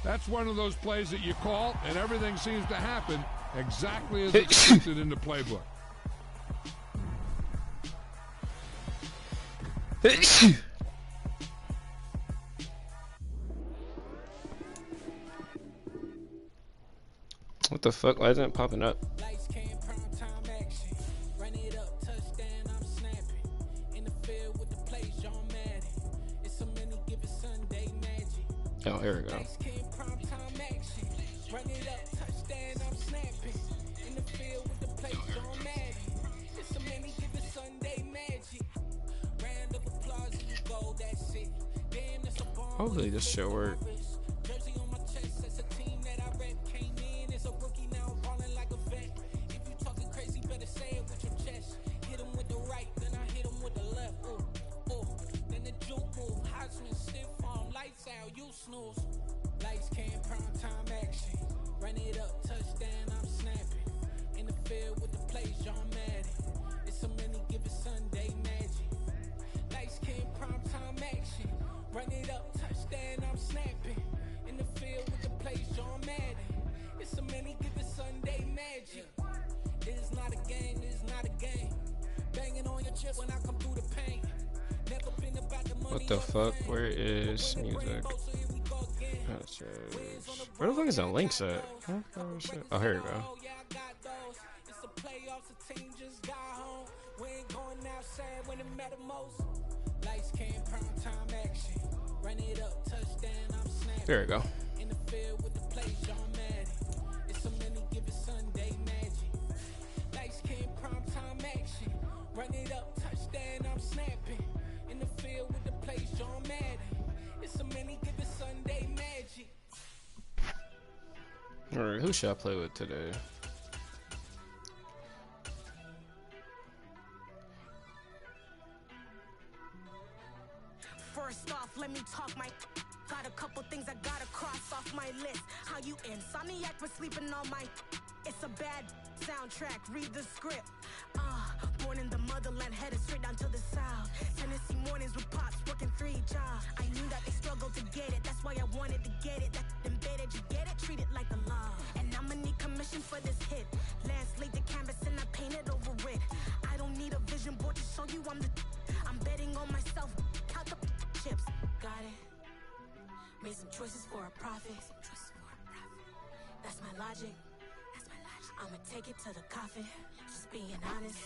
That's one of those plays that you call, and everything seems to happen exactly as expected in the playbook. What the fuck? Why isn't it popping up? Oh, here we go. Hopefully this should work. Lights, cam, prime time action. Run it up, touchdown, I'm snapping. In the field with the plays, John Madden. It's so many, give it Sunday magic. Lights, cam, prime time action. Run it up, touchdown, I'm snapping. In the field with the plays, John Madden. It's so many, give it Sunday magic. It is not a game, it is not a game. Banging on your chest when I come through the pain. Never been about the money. What the fuck? Where is music? Where the fuck is the links at? Oh, here we go. There we go. Run it up, touchdown, I'm snapping. In the field with the plays, John Madden. It's a many, give it Sunday magic. Alright, who should I play with today? First off, let me talk my. Got a couple things I gotta cross off my list. How you insomniac for sleeping on my. It's a bad soundtrack, read the script. Born in the motherland, headed straight down to the south. Tennessee mornings with pops, working 3 jobs. I knew that they struggled to get it, that's why I wanted to get it. That embedded, you get it, treat it like the law. And I'ma need commission for this hit. Lance laid the canvas and I painted over it. I don't need a vision board to show you I'm betting on myself, count the chips. Got it. Made some choices for a profit. That's my logic. I'ma take it to the coffin, just being honest.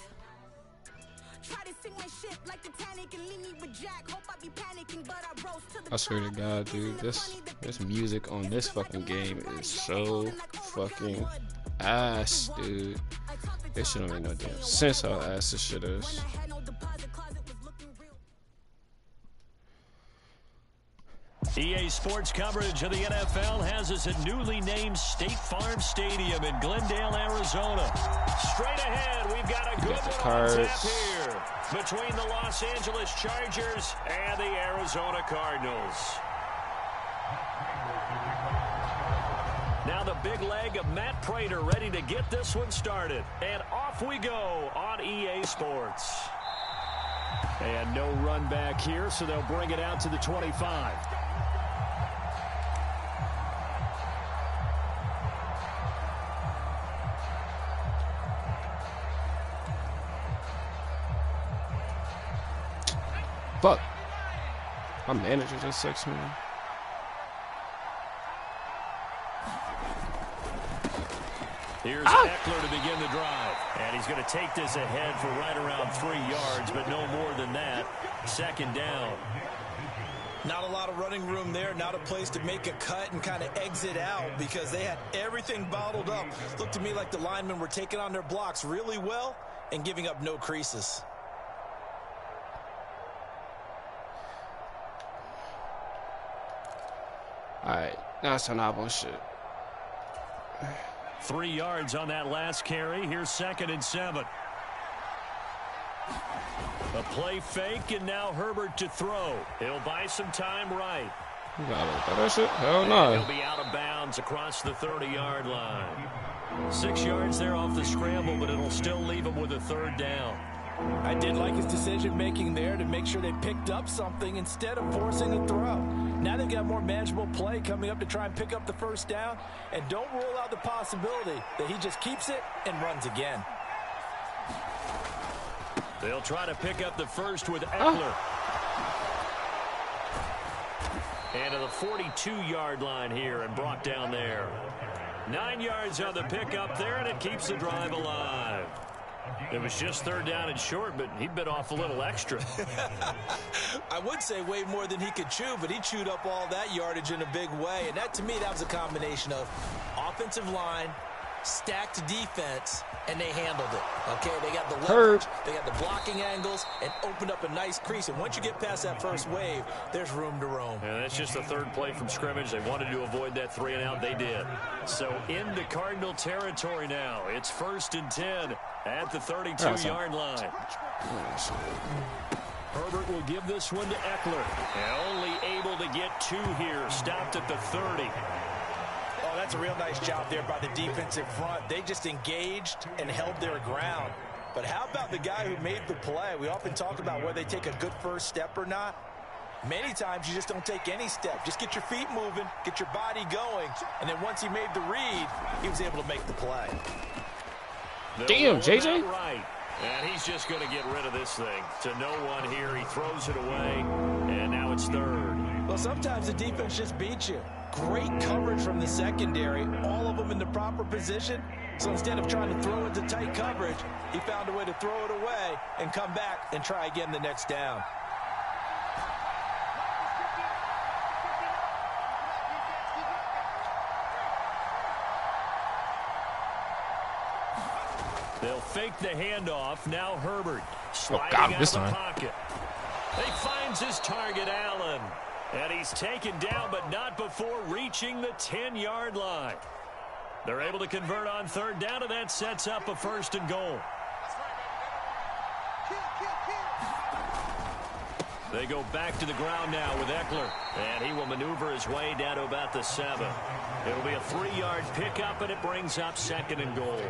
Try to sing my shit like Titanic and leave me with Jack. Hope I be panicking, but I rose to the I swear to God, dude, this music on this fucking game is so fucking ass, dude. It shouldn't make no damn sense how ass this shit is. EA Sports coverage of the NFL has us at newly named State Farm Stadium in Glendale, Arizona. Straight ahead, we've got a good one on tap here between the Los Angeles Chargers and the Arizona Cardinals. Now the big leg of Matt Prater ready to get this one started. And off we go on EA Sports. And no run back here, so they'll bring it out to the 25. Fuck. My manager just texted me. Here's Eckler to begin the drive. And he's going to take this ahead for right around 3 yards, but no more than that. Second down. Not a lot of running room there, not a place to make a cut and kind of exit out because they had everything bottled up. Looked to me like the linemen were taking on their blocks really well and giving up no creases. Alright, now it's time to hop on shit. 3 yards on that last carry. Here's 2nd and 7. A play fake, and now Herbert to throw. He'll buy some time right. You gotta that shit? Hell no. He'll be out of bounds across the 30-yard line. 6 yards there off the scramble, but it'll still leave him with a 3rd down. I did like his decision-making there to make sure they picked up something instead of forcing a throw. Now they've got more manageable play coming up to try and pick up the first down, and don't rule out the possibility that he just keeps it and runs again. They'll try to pick up the first with Eckler. And to the 42-yard line here and brought down there. 9 yards on the pickup there, and it keeps the drive alive. It was just third down and short, but he bit off a little extra. I would say way more than he could chew, but he chewed up all that yardage in a big way. And that, to me, that was a combination of offensive line, stacked defense, and they handled it. Okay, they got the leverage, they got the blocking angles, and opened up a nice crease. And once you get past that first wave, there's room to roam. And that's just the third play from scrimmage. They wanted to avoid that 3-and-out. They did. So into Cardinal territory now. It's 1st and 10 at the 32-yard line. Herbert will give this one to Eckler. And only able to get 2 here. Stopped at the 30. Oh, that's a real nice job there by the defensive front. They just engaged and held their ground. But how about the guy who made the play? We often talk about whether they take a good first step or not. Many times you just don't take any step. Just get your feet moving, get your body going, and then once he made the read, he was able to make the play. Damn, JJ. Right. And he's just going to get rid of this thing. To no one here. He throws it away, and now it's 3rd. Well, sometimes the defense just beats you. Great coverage from the secondary, all of them in the proper position. So instead of trying to throw into tight coverage, he found a way to throw it away and come back and try again the next down. They'll fake the handoff. Now Herbert sliding God, out this of the time. pocket. He finds his target, Allen. And he's taken down, but not before reaching the 10-yard line. They're able to convert on 3rd down, and that sets up a 1st and goal. They go back to the ground now with Eckler. And he will maneuver his way down to about the 7. It'll be a 3-yard pickup, and it brings up 2nd and goal.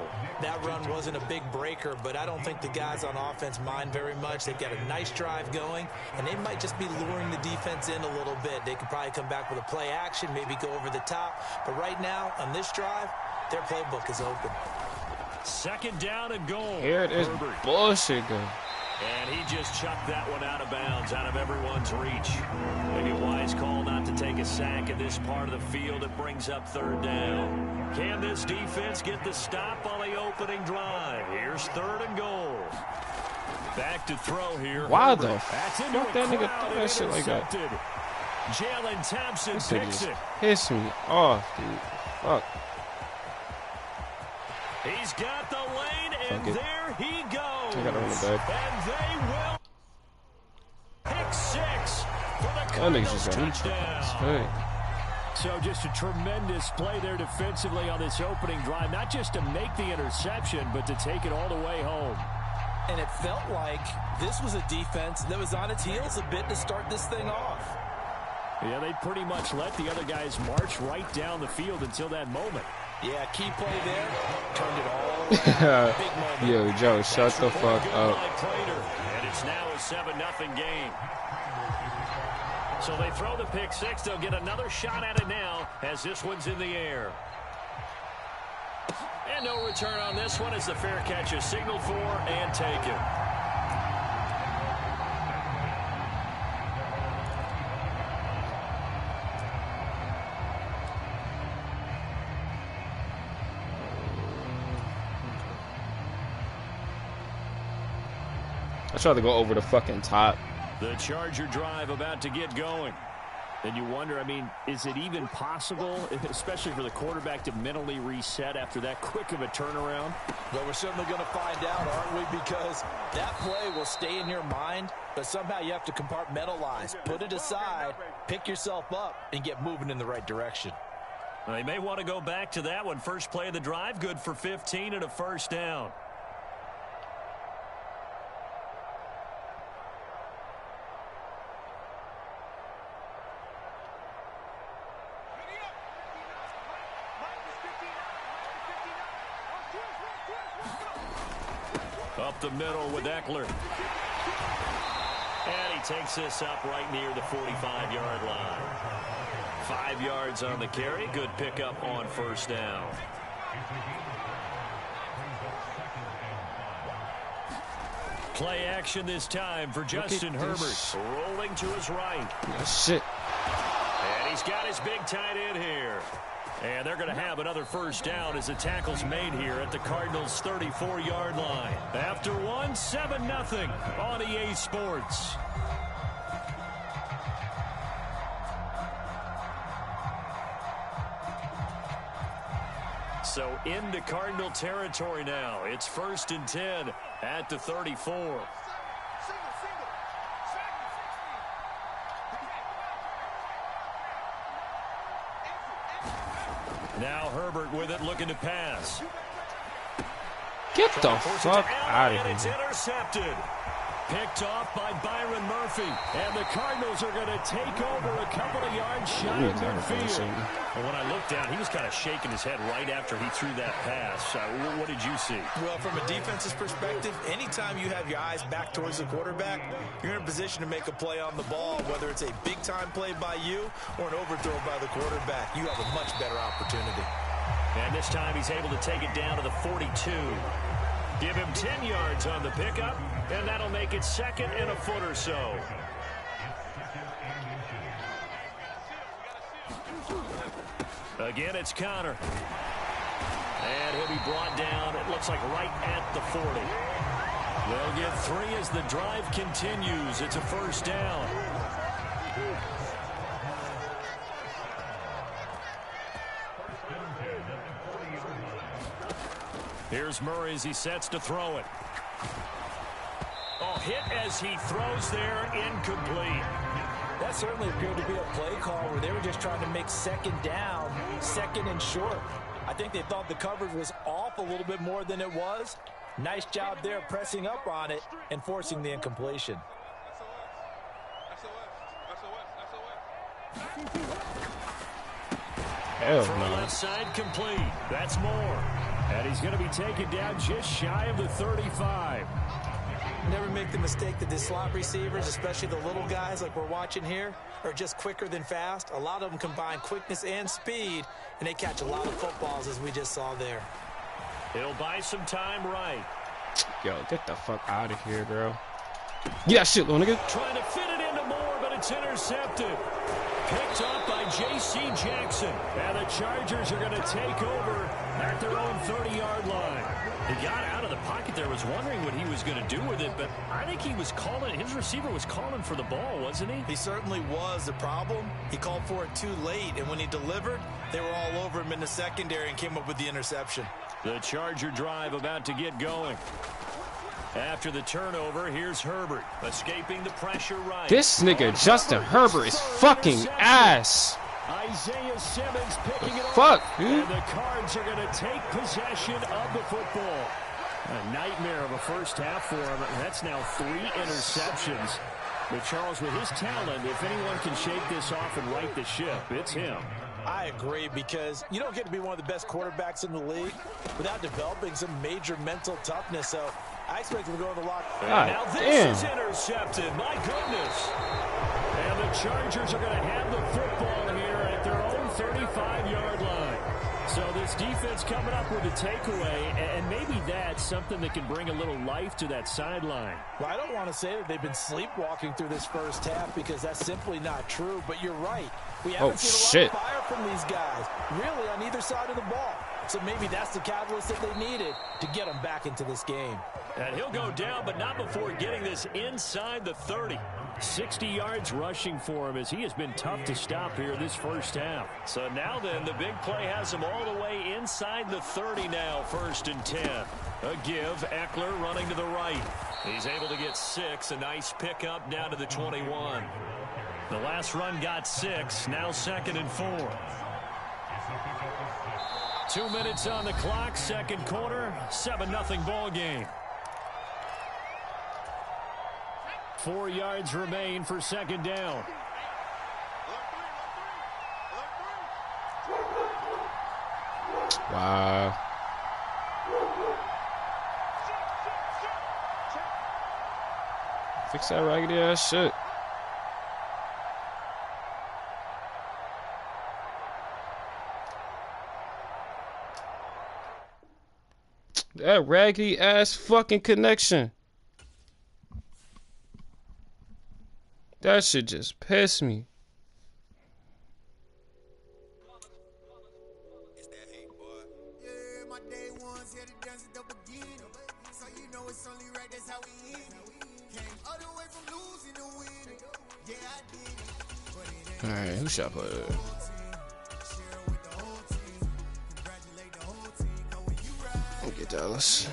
That run wasn't a big breaker, but I don't think the guys on offense mind very much. They've got a nice drive going, and they might just be luring the defense in a little bit. They could probably come back with a play action, maybe go over the top. But right now, on this drive, their playbook is open. 2nd down and goal. Here it is. Herbert. Bullshit go. And he just chucked that one out of bounds, out of everyone's reach. Maybe a wise call not to take a sack in this part of the field. It brings up 3rd down. Can this defense get the stop on the opening drive? Here's 3rd and goal. Back to throw here. Why Herbert. the That's into fuck a that nigga crowd throw that shit like that? intercepted. Jalen Thompson This shit picks just it. piss me off, dude. Fuck. He's got the lane, and Fuck it. there he goes. I gotta run it back. And they will pick 6 for the That nigga's Cardinals just got touchdown. Hey. So just a tremendous play there defensively on this opening drive, not just to make the interception, but to take it all the way home. And it felt like this was a defense that was on its heels a bit to start this thing off. Yeah, they pretty much let the other guys march right down the field until that moment. Yeah, key play there. Turned it all around. Big moment. Yo, Joe, shut the fuck up. And it's now a 7-0 game. So they throw the pick 6. They'll get another shot at it now as this one's in the air. And no return on this one as the fair catch is signaled for and taken. I tried to go over the fucking top. The Charger drive about to get going. And you wonder, I mean, is it even possible, especially for the quarterback, to mentally reset after that quick of a turnaround? Well, we're certainly going to find out, aren't we? Because that play will stay in your mind, but somehow you have to compartmentalize. Put it aside, pick yourself up, and get moving in the right direction. They may want to go back to that one. First play of the drive, good for 15 and a 1st down. up the middle with Eckler. And he takes this up right near the 45-yard line. 5 yards on the carry. Good pickup on first down. Play action this time for Justin Herbert. Rolling to his right. Oh, shit. And he's got his big tight end here. And they're going to have another first down as the tackle's made here at the Cardinals' 34-yard line. After one, 7-0 on EA Sports. So into Cardinal territory now. It's 1st and 10 at the 34. Now Herbert with it, looking to pass. Get the fuck out of here. It's intercepted. Picked off by Byron Murphy. And the Cardinals are going to take over a couple of yards shy of midfield. And when I looked down, he was kind of shaking his head right after he threw that pass. What did you see? Well, from a defense's perspective, anytime you have your eyes back towards the quarterback, you're in a position to make a play on the ball, whether it's a big-time play by you or an overthrow by the quarterback. You have a much better opportunity. And this time he's able to take it down to the 42. Give him 10 yards on the pickup, and that'll make it 2nd and a foot or so. Again, it's Connor. And he'll be brought down, it looks like right at the 40. They'll get 3 as the drive continues. It's a first down. Here's Murray as he sets to throw it. Oh, hit as he throws there, incomplete. That certainly appeared to be a play call where they were just trying to make second down, 2nd and short. I think they thought the coverage was off a little bit more than it was. Nice job there pressing up on it and forcing the incompletion. Hell From the no. left side, complete. That's Moore. And he's going to be taken down just shy of the 35. Never make the mistake that the slot receivers, especially the little guys like we're watching here, are just quicker than fast. A lot of them combine quickness and speed, and they catch a lot of footballs, as we just saw there. He'll buy some time right. Yo, get the fuck out of here, bro. Yeah, shit, little nigga. Trying to fit it into Moore, but it's intercepted. Picked up by J.C. Jackson. And the Chargers are going to take over at their own 30-yard line. He got out of the pocket there, was wondering what he was going to do with it, but I think he was calling, his receiver was calling for the ball, wasn't he? He certainly was. The problem, he called for it too late, and when he delivered, they were all over him in the secondary and came up with the interception. The Charger drive about to get going. After the turnover, here's Herbert, escaping the pressure right. This nigga Justin Herbert is fucking ass. Isaiah Simmons picking it Fuck, up. dude. And the Cards are going to take possession of the football. A nightmare of a first half for him. That's now 3 interceptions. But Charles, with his talent, if anyone can shake this off and right the ship, it's him. I agree, because you don't get to be one of the best quarterbacks in the league without developing some major mental toughness. So I expect him to go in the lock. Now this is intercepted. My goodness. And the Chargers are going to have the football here at their own 35-yard line. So this defense coming up with a takeaway, and maybe that's something that can bring a little life to that sideline. Well, I don't want to say that they've been sleepwalking through this first half, because that's simply not true. But you're right. We haven't seen a lot of fire from these guys, really, on either side of the ball. So maybe that's the catalyst that they needed to get them back into this game. And he'll go down, but not before getting this inside the 30. 60 yards rushing for him, as he has been tough to stop here this first half. So now then, the big play has him all the way inside the 30 now, 1st and 10. A give, Eckler running to the right. He's able to get 6, a nice pickup down to the 21. The last run got 6, now 2nd and 4. 2 minutes on the clock, second quarter, 7-0 ball game. 4 yards remain for second down. Wow. Fix that raggedy ass shit. That raggedy ass fucking connection. That shit just pissed me. Alright, who shot play? Look at Dallas.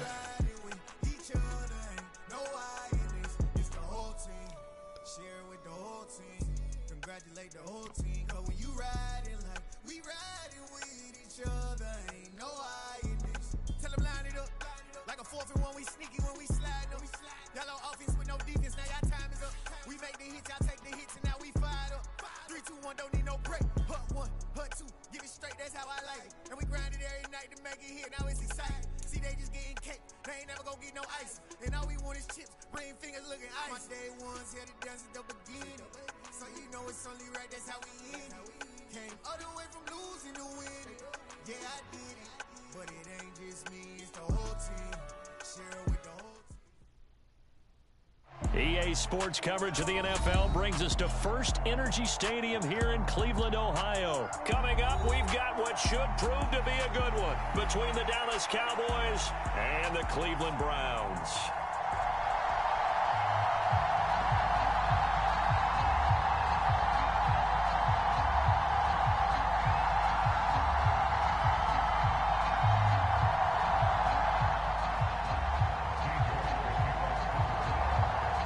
EA Sports coverage of the NFL brings us to First Energy Stadium here in Cleveland, Ohio. Coming up, we've got what should prove to be a good one between the Dallas Cowboys and the Cleveland Browns.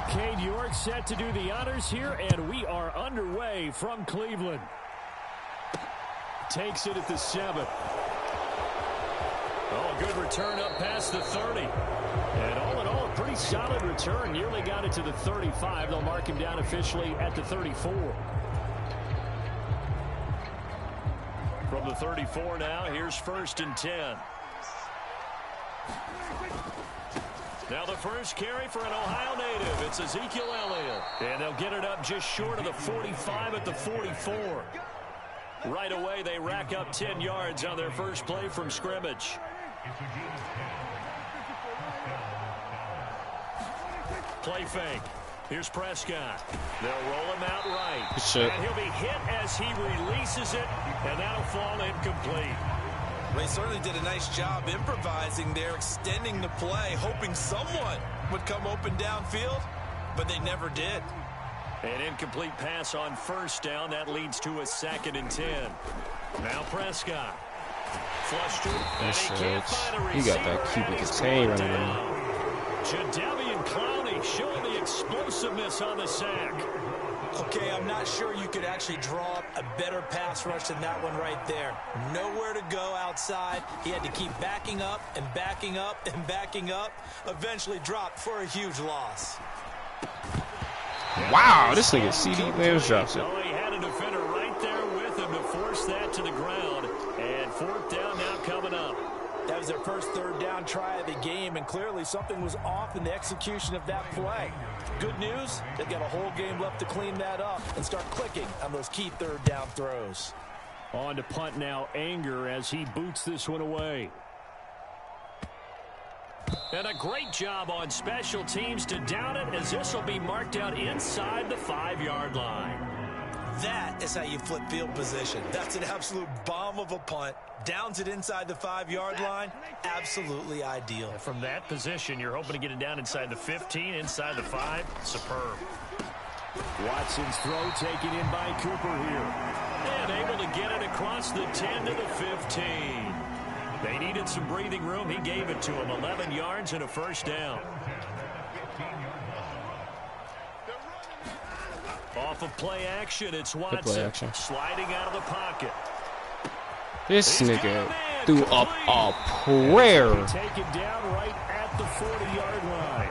Cade York set to do the honors here, and we are underway from Cleveland. Takes it at the 7. Oh, good return up past the 30. And all in all, a pretty solid return. Nearly got it to the 35. They'll mark him down officially at the 34. From the 34 now, here's 1st and 10. Now the first carry for an Ohio native. It's Ezekiel Elliott. And they'll get it up just short of the 45 at the 44. Right away, they rack up 10 yards on their first play from scrimmage. Play fake. Here's Prescott. They'll roll him out right. And he'll be hit as he releases it, and that'll fall incomplete. They certainly did a nice job improvising there, extending the play, hoping someone would come open downfield, but they never did. An incomplete pass on first down. That leads to a 2nd and 10. Now Prescott. Flushed and he can't find a receiver. He got that cubic contain running in. Jadeveon Clowney showing the explosiveness on the sack. Okay, I'm not sure you could actually draw up a better pass rush than that one right there. Nowhere to go outside. He had to keep backing up and backing up and backing up. Eventually dropped for a huge loss. Wow, this nigga CD Lambs drops it. Oh, he had a defender right there with him to force that to the ground. And 4th down now coming up. That was their first 3rd down try of the game, and clearly something was off in the execution of that play. Good news, they've got a whole game left to clean that up and start clicking on those key 3rd down throws. On to punt now, Anger, as he boots this one away. And a great job on special teams to down it, as this will be marked out inside the 5-yard line. That is how you flip field position. That's an absolute bomb of a punt. Downs it inside the 5-yard line. Absolutely ideal. From that position, you're hoping to get it down inside the 15, inside the 5. Superb. Watson's throw taken in by Cooper here. And able to get it across the 10 to the 15. They needed some breathing room. He gave it to him. 11 yards and a 1st down. Off of play action, it's Watson sliding out of the pocket. This nigga threw up a prayer. Taken down right at the 40-yard line.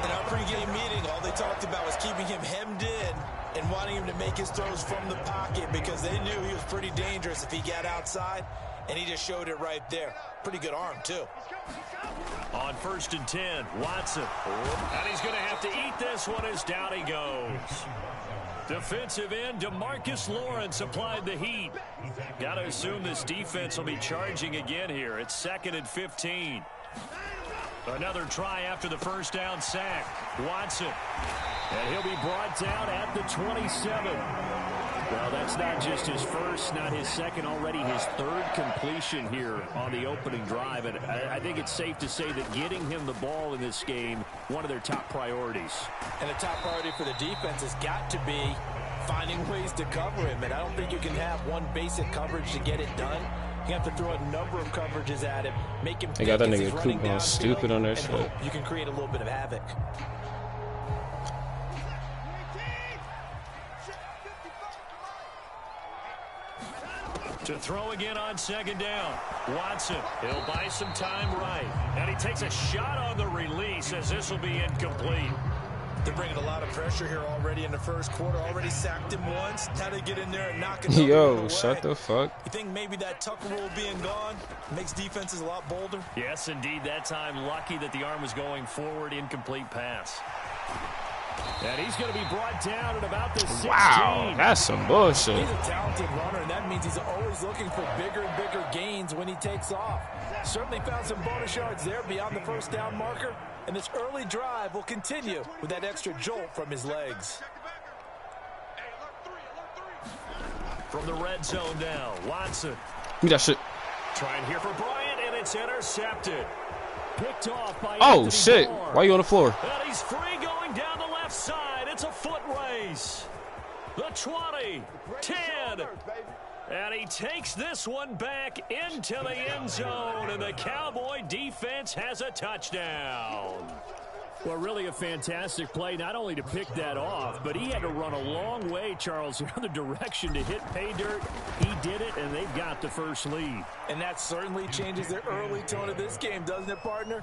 In our pregame meeting, all they talked about was keeping him hemmed in and wanting him to make his throws from the pocket because they knew he was pretty dangerous if he got outside. and he just showed it right there. Pretty good arm, too. On 1st and 10, Watson. And he's going to have to eat this one as down he goes. Defensive end, DeMarcus Lawrence applied the heat. Got to assume this defense will be charging again here. It's 2nd and 15. Another try after the first down sack. Watson. And he'll be brought down at the 27. Well, that's not just his first, not his second, already his 3rd completion here on the opening drive. And I think it's safe to say that getting him the ball in this game, one of their top priorities. And the top priority for the defense has got to be finding ways to cover him. And I don't think you can have one basic coverage to get it done. You have to throw a number of coverages at him, make him. They got that nigga Coop going stupid on their shit. You can create a little bit of havoc. To throw again on 2nd down. Watson, he'll buy some time right. And he takes a shot on the release as this will be incomplete. They're bringing a lot of pressure here already in the first quarter. Already sacked him once. Now they get in there and knock it Yo, shut the fuck. You think maybe that Tucker rule being gone makes defenses a lot bolder? Yes, indeed. That time, lucky that the arm was going forward. Incomplete pass. And he's going to be brought down at about the 16. Wow, that's some bullshit. He's a talented runner, and that means he's always looking for bigger and bigger gains when he takes off. Certainly found some bonus yards there beyond the first down marker, and this early drive will continue with that extra jolt from his legs. From the red zone now, Watson. Give me that shit. Trying here for Bryant, and it's intercepted. Picked off by Oh, Anthony shit. Barr. Why are you on the floor? And he's free going down the left side. It's a foot race. The 20, 10. And he takes this one back into the end zone, and the Cowboy defense has a touchdown. Well, really a fantastic play, not only to pick that off, but he had to run a long way, Charles, in the other direction to hit pay dirt. He did it, and they've got the first lead. And that certainly changes the early tone of this game, doesn't it, partner?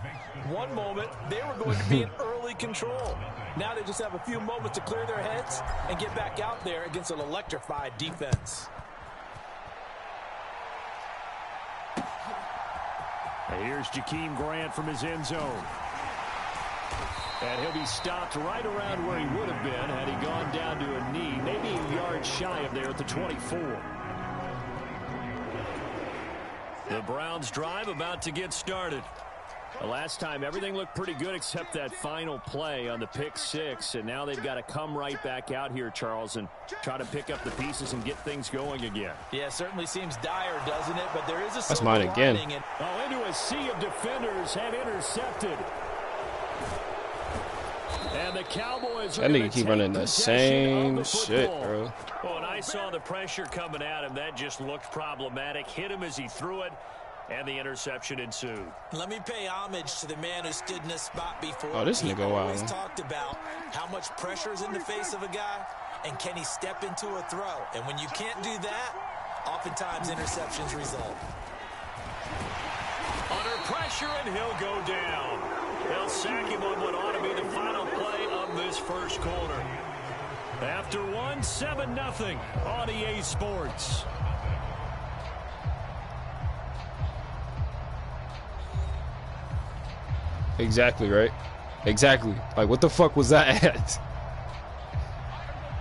One moment, they were going to be in early control. Now they just have a few moments to clear their heads and get back out there against an electrified defense. And here's Jakeem Grant from his end zone. And he'll be stopped right around where he would have been had he gone down to a knee, maybe a yard shy of there at the 24. The Browns drive about to get started. The last time everything looked pretty good except that final play on the pick six, and now they've got to come right back out here, Charles, and try to pick up the pieces and get things going again. Yeah, certainly seems dire, doesn't it? But there is a That's mine again. Into a sea of defenders have intercepted. And the Cowboys That nigga keep running the same shit, bro. Well, and I saw the pressure coming at him. That just looked problematic. Hit him as he threw it, and the interception ensued. Let me pay homage to the man who stood in this spot before. Oh, this nigga wild. Always talked about how much pressure is in the face of a guy, and can he step into a throw? And when you can't do that, oftentimes interceptions result. Under pressure, and he'll go down. They'll sack him on what ought to be the final play of this first quarter. After one, 7-0 on EA Sports. Exactly, right? Exactly. Like, what the fuck was that at?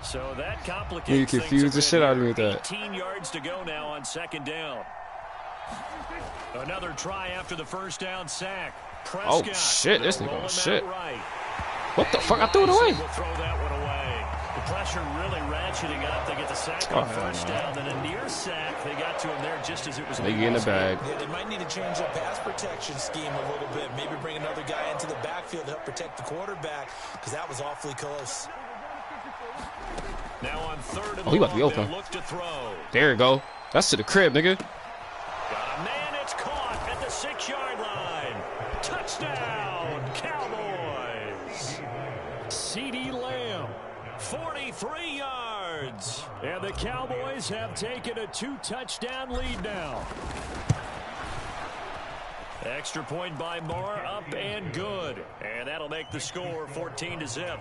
So that complicates You confused the shit out of me with that. 18 yards to go now on second down. Another try after the first down sack. Oh, Prescott, shit. This they'll nigga roll on him shit. out right. What the fuck? I threw it away. We'll throw that one away. The pressure really ratcheting up. They get the sack on first down. Then a near sack. They got to him there just as it was. They get in the bag. Yeah, they might need to change their pass protection scheme a little bit. Maybe bring another guy into the backfield to help protect the quarterback, because that was awfully close. Now on third and Oh, he about to be open. look to throw. There you go. That's to the crib, nigga. Got a man. It's caught at the 6-yard line. Touchdown, Cowboys. CeeDee Lamb, 43 yards. And the Cowboys have taken a 2-touchdown lead now. Extra point by Moore, up and good. And that'll make the score 14-0.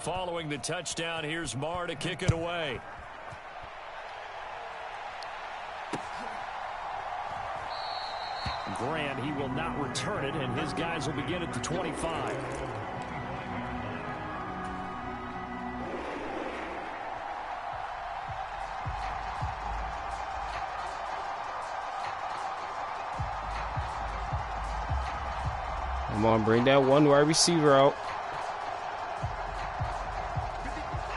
following the touchdown. Here's Marr to kick it away. Grant, he will not return it, and his guys will begin at the 25. Come on, bring that one wide receiver out.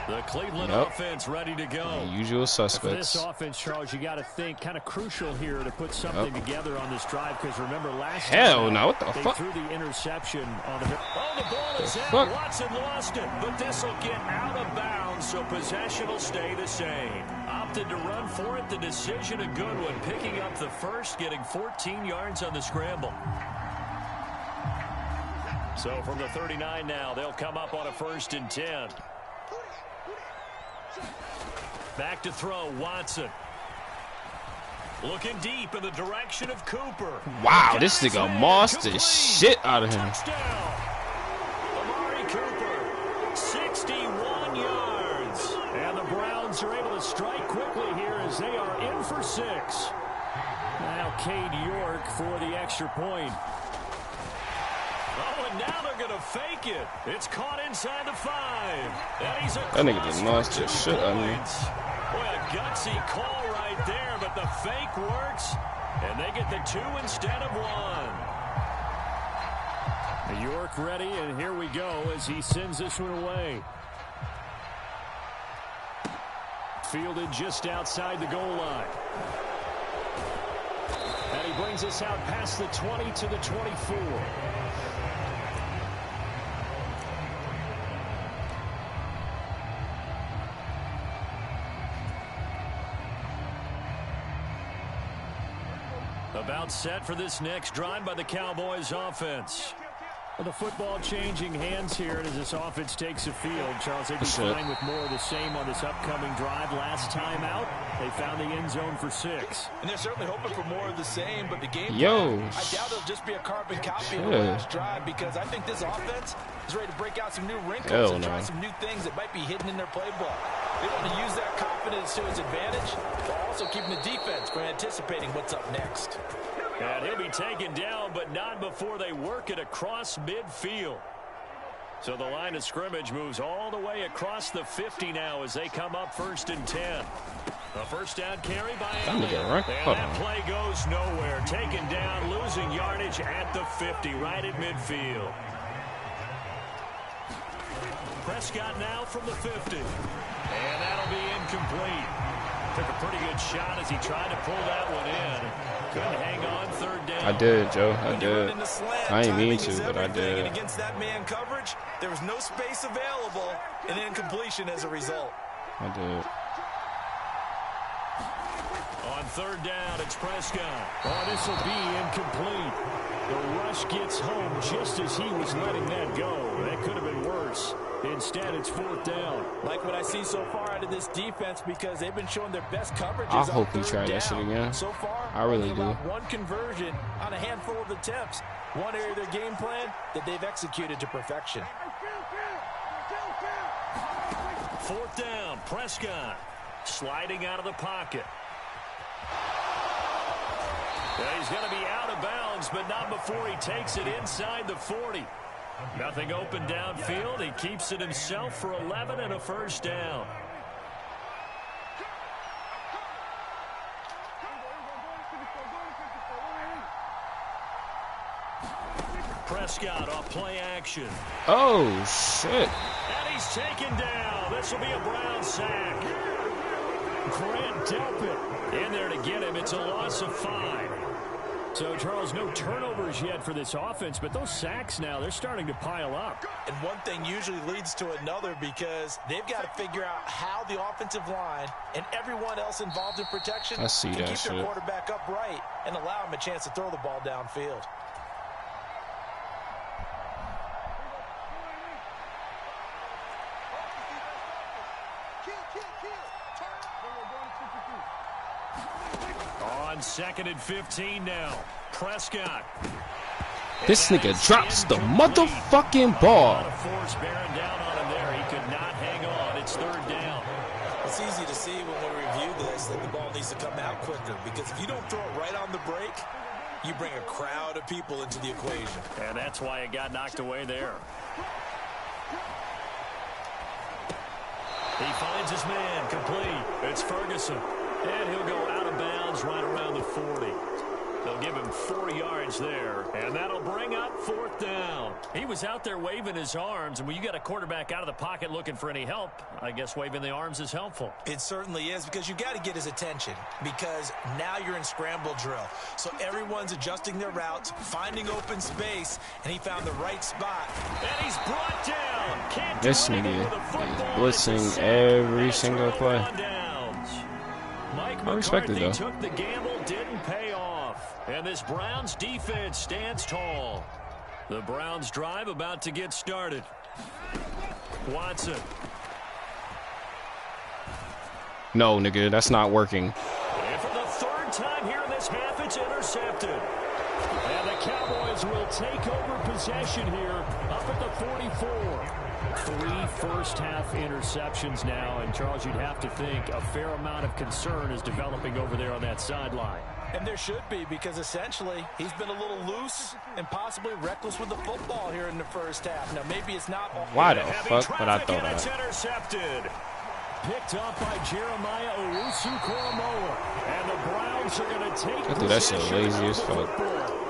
The Cleveland offense ready to go. The usual suspects. For this offense, Charles, you got to think kind of crucial here to put something together on this drive, because remember last time no, what the they fuck? threw the interception on the ball is out. Watson lost it, but this will get out of bounds, so possession will stay the same. Opted to run for it. The decision a good one, picking up the first, getting 14 yards on the scramble. So from the 39 now, they'll come up on a 1st and 10. Back to throw, Watson. Looking deep in the direction of Cooper. Wow, this nigga mossed the shit out of him. Touchdown. Amari Cooper, 61 yards. And the Browns are able to strike quickly here as they are in for 6. Now Cade York for the extra point. Oh, and now they're going to fake it. It's caught inside the 5. And he's that nigga just lost his shit on me. Boy, a gutsy call right there, but the fake works, and they get the 2 instead of 1. York ready, and here we go as he sends this one away. Fielded just outside the goal line. And he brings us out past the 20 to the 24. About set for this next drive by the Cowboys offense. Well, the football changing hands here, and as this offense takes the field, Charles, they'd be fine with more of the same on this upcoming drive. Last time out, they found the end zone for 6. And they're certainly hoping for more of the same, but the game plan, I doubt it'll just be a carbon copy of the last drive, because I think this offense is ready to break out some new wrinkles and try some new things that might be hidden in their playbook. They want to use that confidence to its advantage, while also keeping the defense from anticipating what's up next. And he'll be taken down, but not before they work it across midfield. So the line of scrimmage moves all the way across the 50 now as they come up 1st and 10. A first down carry by Allen. And that play goes nowhere. Taken down, losing yardage at the 50, right at midfield. Prescott now from the 50. And that'll be incomplete. Took a pretty good shot as he tried to pull that one in. Couldn't hang on 3rd down. I did, Joe. I did. I ain't mean to, but I did. Against that man coverage, there was no space available, and incompletion as a result. I did. On 3rd down, it's Prescott. Oh, this will be incomplete. The rush gets home just as he was letting that go. That could have been worse. Instead, it's 4th down. Like what I see so far out of this defense, because they've been showing their best coverage. I hope we try that shit again. So far, I really do. One conversion on a handful of attempts. One area of their game plan that they've executed to perfection. 4th down, Prescott sliding out of the pocket. He's going to be out of bounds, but not before he takes it inside the 40. Nothing open downfield. He keeps it himself for 11 and a first down. Prescott off play action. Oh, shit. And he's taken down. This will be a Brown sack. Grant Delpit in there to get him. It's a loss of 5. So, Charles, no turnovers yet for this offense, but those sacks now, they're starting to pile up. And one thing usually leads to another, because they've got to figure out how the offensive line and everyone else involved in protection can keep their quarterback upright and allow him a chance to throw the ball downfield. On 2nd and 15 now. Prescott. This nigga drops the motherfucking ball. A lot of force bearing down on him there. He could not it's 3rd down. It's easy to see when we review this that the ball needs to come out quicker, because if you don't throw it right on the break, you bring a crowd of people into the equation. And that's why it got knocked away there. He finds his man, complete. It's Ferguson. And he'll go out of bounds right around the 40. They'll give him 4 yards there, and that'll bring up 4th down. He was out there waving his arms, and when you got a quarterback out of the pocket looking for any help, I guess waving the arms is helpful. It certainly is, because you got to get his attention, because now you're in scramble drill. So everyone's adjusting their routes, finding open space, and he found the right spot. And he's brought down. Can't This do anything nigga with a is football. blitzing every single play. Mike I respect it, McCarthy though. took the gamble, didn't pay off. And this Browns defense stands tall. The Browns drive about to get started. Watson. No, nigga, that's not working. And for the 3rd time here in this half, it's intercepted. And the Cowboys will take over possession here up at the 44. 3 first-half interceptions now, and Charles, you'd have to think a fair amount of concern is developing over there on that sideline. And there should be, because essentially he's been a little loose and possibly reckless with the football here in the first half. Now, maybe it's not all. Why the fuck would I throw It's that? intercepted. Picked up by Jeremiah Owusu-Koramoah. And the Browns are going to take Dude, that's so possession lazy of as the fuck. football.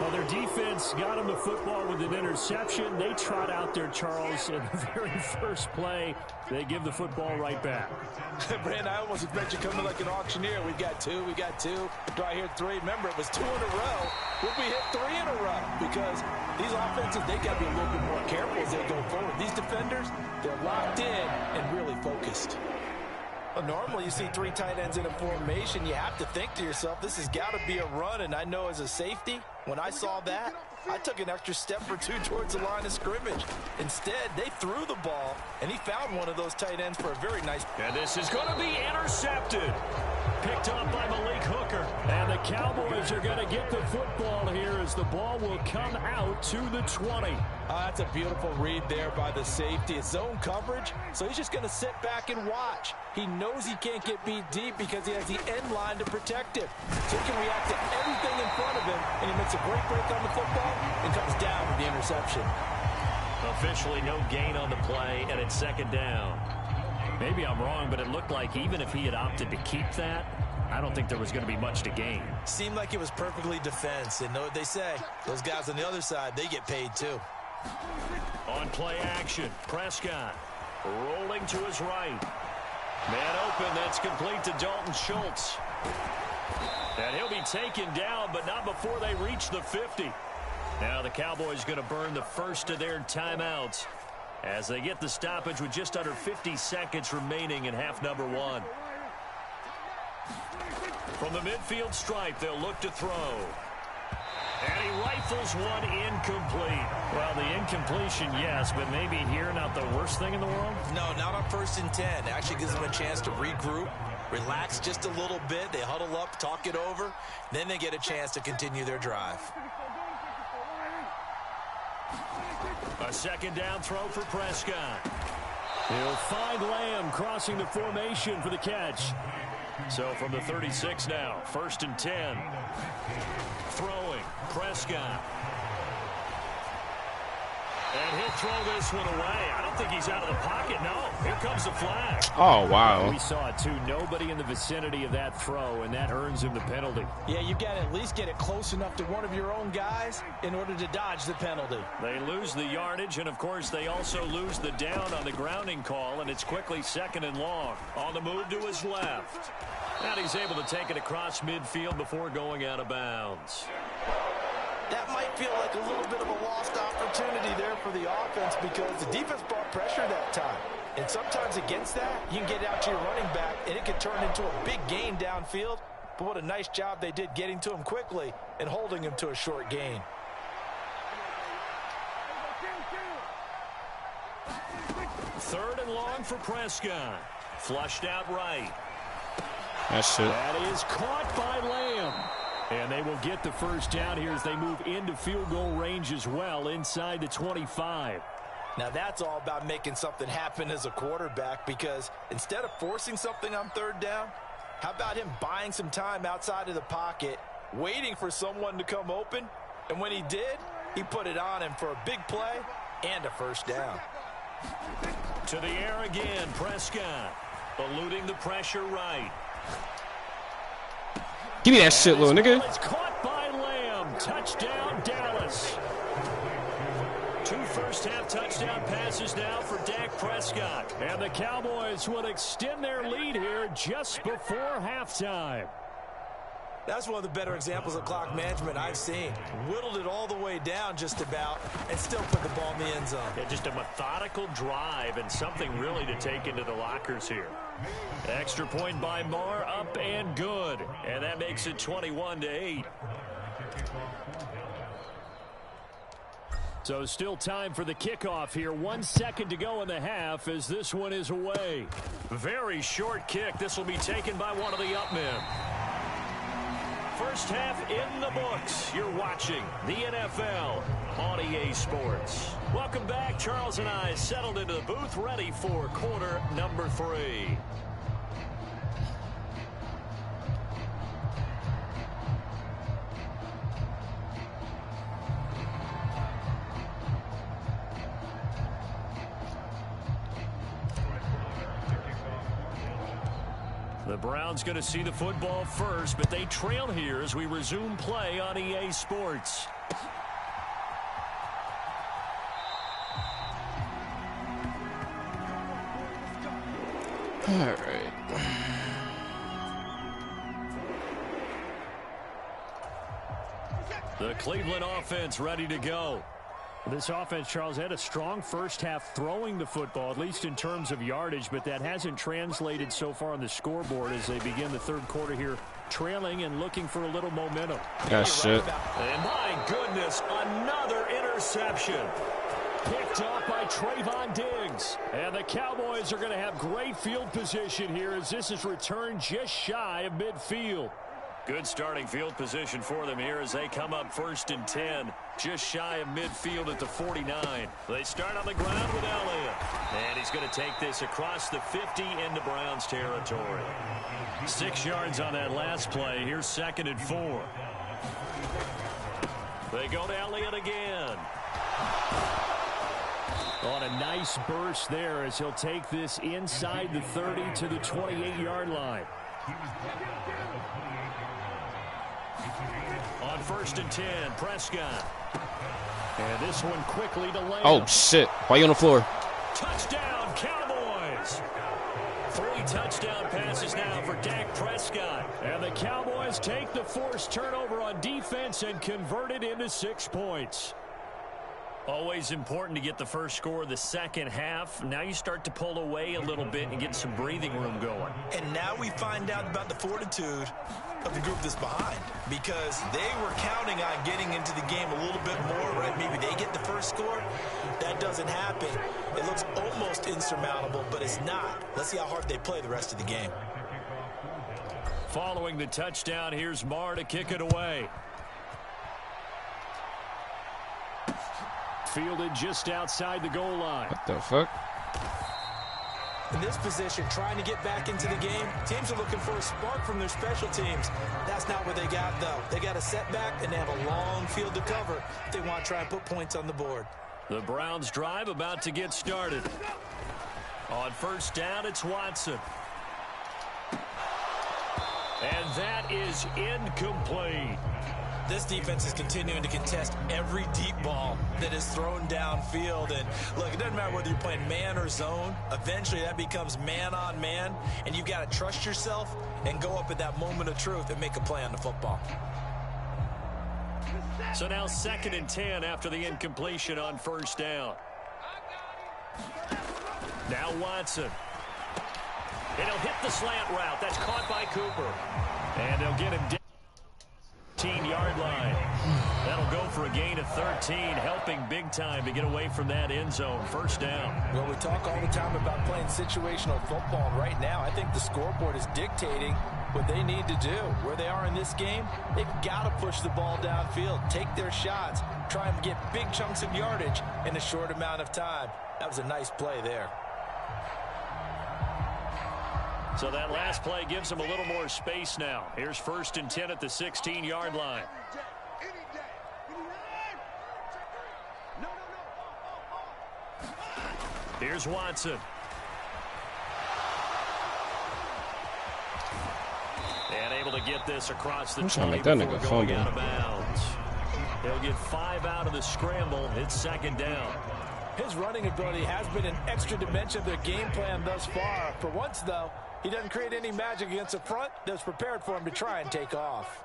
Well, their defense got him the football with an interception. They trot out there, Charles, in the very first play. They give the football right back. Brand, I almost expect you coming like an auctioneer. We got 2, we got 2. Do I hear 3? Remember, it was 2 in a row. Will we hit 3 in a row? Because these offenses, they got to be a little bit more careful as they go forward. These defenders, they're locked in and really focused. Well, normally you see 3 tight ends in a formation. You have to think to yourself, this has got to be a run. And I know as a safety, when I saw that, I took an extra step or 2 towards the line of scrimmage. Instead, they threw the ball, and he found one of those tight ends for a very nice. And this is going to be intercepted. Picked up by Malik Hooker. And the Cowboys are going to get the football here as the ball will come out to the 20. That's a beautiful read there by the safety. It's zone coverage, so he's just going to sit back and watch. He knows he can't get beat deep because he has the end line to protect him. So he can react to everything in front of him, and he makes a great break on the football and comes down with the interception. Officially no gain on the play, and it's 2nd down. Maybe I'm wrong, but it looked like even if he had opted to keep that, I don't think there was going to be much to gain. Seemed like it was perfectly defense, and know what they say. Those guys on the other side, they get paid too. On play action, Prescott rolling to his right. Man open, that's complete to Dalton Schultz. And he'll be taken down, but not before they reach the 50. Now the Cowboys going to burn the first of their timeouts as they get the stoppage with just under 50 seconds remaining in half number 1. From the midfield stripe, they'll look to throw. And he rifles one incomplete. Well, the incompletion, yes, but maybe here not the worst thing in the world? No, not on 1st and 10. Actually gives them a chance to regroup, relax just a little bit. They huddle up, talk it over. Then they get a chance to continue their drive. A 2nd down throw for Prescott. He'll find Lamb crossing the formation for the catch. So from the 36 now, 1st and 10. Throwing, Prescott. And he'll throw this one away. I don't think he's out of the pocket, no. Here comes the flag. Oh, wow. We saw it, too. Nobody in the vicinity of that throw, and that earns him the penalty. Yeah, you got to at least get it close enough to one of your own guys in order to dodge the penalty. They lose the yardage, and, of course, they also lose the down on the grounding call, and it's quickly 2nd and long. On the move to his left. And he's able to take it across midfield before going out of bounds. That might feel like a little bit of a lost opportunity there for the offense because the defense brought pressure that time. And sometimes against that, you can get out to your running back, and it can turn into a big gain downfield. But what a nice job they did getting to him quickly and holding him to a short gain. Third and long for Prescott. Flushed out right. That's it. That is caught by Lamb. And they will get the first down here as they move into field goal range as well inside the 25. Now that's all about making something happen as a quarterback, because instead of forcing something on third down, how about him buying some time outside of the pocket, waiting for someone to come open, and when he did, he put it on him for a big play and a first down. To the air again, Prescott, eluding the pressure right. Give me that shit, little nigga. It's caught by Lamb. Touchdown, Dallas. 2 first-half touchdown passes now for Dak Prescott. And the Cowboys will extend their lead here just before halftime. That's one of the better examples of clock management I've seen. Whittled it all the way down just about and still put the ball in the end zone. Yeah, just a methodical drive and something really to take into the lockers here. Extra point by Marr, up and good. And that makes it 21-8. So still time for the kickoff here. 1 second to go in the half as this one is away. Very short kick. This will be taken by one of the up men. First half in the books. You're watching the NFL on EA Sports. Welcome back. Charles and I settled into the booth, ready for quarter number 3. The Browns going to see the football first, but they trail here as we resume play on EA Sports. All right. The Cleveland offense ready to go. This offense, Charles, had a strong first half throwing the football, at least in terms of yardage, but that hasn't translated so far on the scoreboard as they begin the third quarter here, trailing and looking for a little momentum. That shit. And my goodness, another interception. Picked off by Trayvon Diggs. And the Cowboys are going to have great field position here as this is returned just shy of midfield. Good starting field position for them here as they come up 1st and 10. Just shy of midfield at the 49. They start on the ground with Elliott. And he's going to take this across the 50 into Browns territory. 6 yards on that last play. Here's 2nd and 4. They go to Elliott again. On a nice burst there as he'll take this inside the 30 to the 28-yard line. On 1st and 10, Prescott. And this one quickly to Lamb. Oh, shit. Why are you on the floor? Touchdown, Cowboys. 3 touchdown passes now for Dak Prescott. And the Cowboys take the forced turnover on defense and convert it into 6 points. Always important to get the first score of the second half. Now you start to pull away a little bit and get some breathing room going. And now we find out about the fortitude of the group that's behind, because they were counting on getting into the game a little bit more, right? Maybe they get the first score. That doesn't happen. It looks almost insurmountable, but it's not. Let's see how hard they play the rest of the game. Following the touchdown, here's Marr to kick it away. Fielded just outside the goal line. What the fuck? In this position, trying to get back into the game, teams are looking for a spark from their special teams. That's not what they got, though. They got a setback, and they have a long field to cover if they want to try and put points on the board. The Browns drive about to get started. On 1st down, it's Watson. And that is incomplete. This defense is continuing to contest every deep ball that is thrown downfield. And look, it doesn't matter whether you're playing man or zone. Eventually, that becomes man on man. And you've got to trust yourself and go up at that moment of truth and make a play on the football. So now 2nd and 10 after the incompletion on 1st down. Now Watson. And he'll hit the slant route. That's caught by Cooper. And they'll get him down. 15-yard line. That'll go for a gain of 13, helping big time to get away from that end zone. 1st down. Well, we talk all the time about playing situational football, and right now I think the scoreboard is dictating what they need to do. Where they are in this game, they've got to push the ball downfield, take their shots, try and get big chunks of yardage in a short amount of time. That was a nice play there. So that last play gives them a little more space now. Here's 1st and 10 at the 16-yard line. Here's Watson. And able to get this across the 20 before going out of bounds. He'll get 5 out of the scramble. It's 2nd down. His running ability has been an extra dimension of their game plan thus far. For once, though, he doesn't create any magic against a front that's prepared for him to try and take off.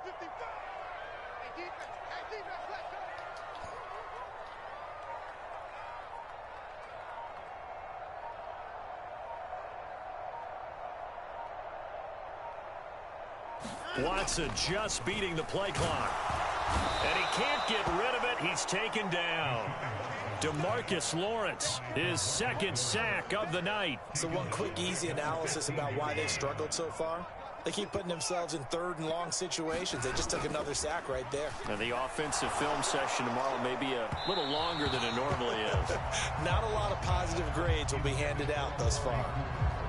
Watson just beating the play clock. And he can't get rid of it. He's taken down. DeMarcus Lawrence, his 2nd sack of the night. So one quick, easy analysis about why they've struggled so far. They keep putting themselves in 3rd and long situations. They just took another sack right there. And the offensive film session tomorrow may be a little longer than it normally is. Not a lot of positive grades will be handed out thus far.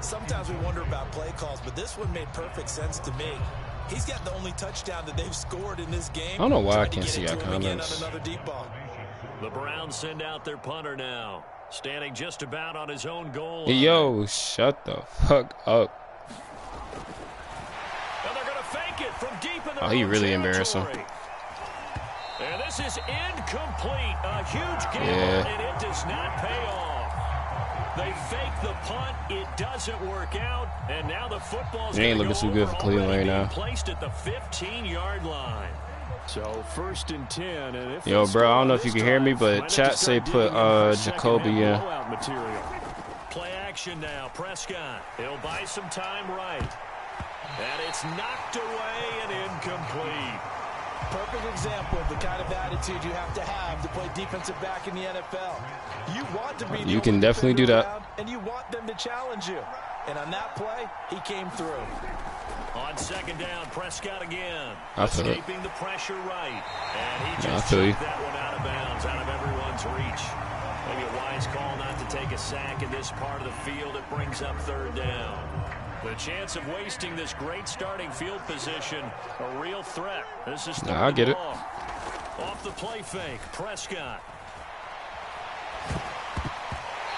Sometimes we wonder about play calls, but this one made perfect sense to me. He's got the only touchdown that they've scored in this game. I don't know why I can't see our comments. Another deep ball. The Browns send out their punter now, standing just about on his own goal line. Yo, shut the fuck up. And they're going to fake it from deep in the he really embarrassing. And this is incomplete. A huge gamble, and it does not pay off. They fake the punt. It doesn't work out. And now the football's it ain't looking too good for Cleveland right now. Placed at the 15-yard line. So 1st and 10. And if yo, bro, I don't know if you can hear me, but chat say put Jacoby in. Play action now. Prescott. He'll buy some time right. And it's knocked away and incomplete. Perfect example of the kind of attitude you have to play defensive back in the NFL. You want to be you can definitely do that. And you want them to challenge you. And on that play, he came through. On 2nd down, Prescott again. Escaping the pressure right. And he just took that one out of bounds, out of everyone's reach. Maybe a wise call not to take a sack in this part of the field. It brings up 3rd down. The chance of wasting this great starting field position, a real threat. This is I get it. Off the play fake, Prescott.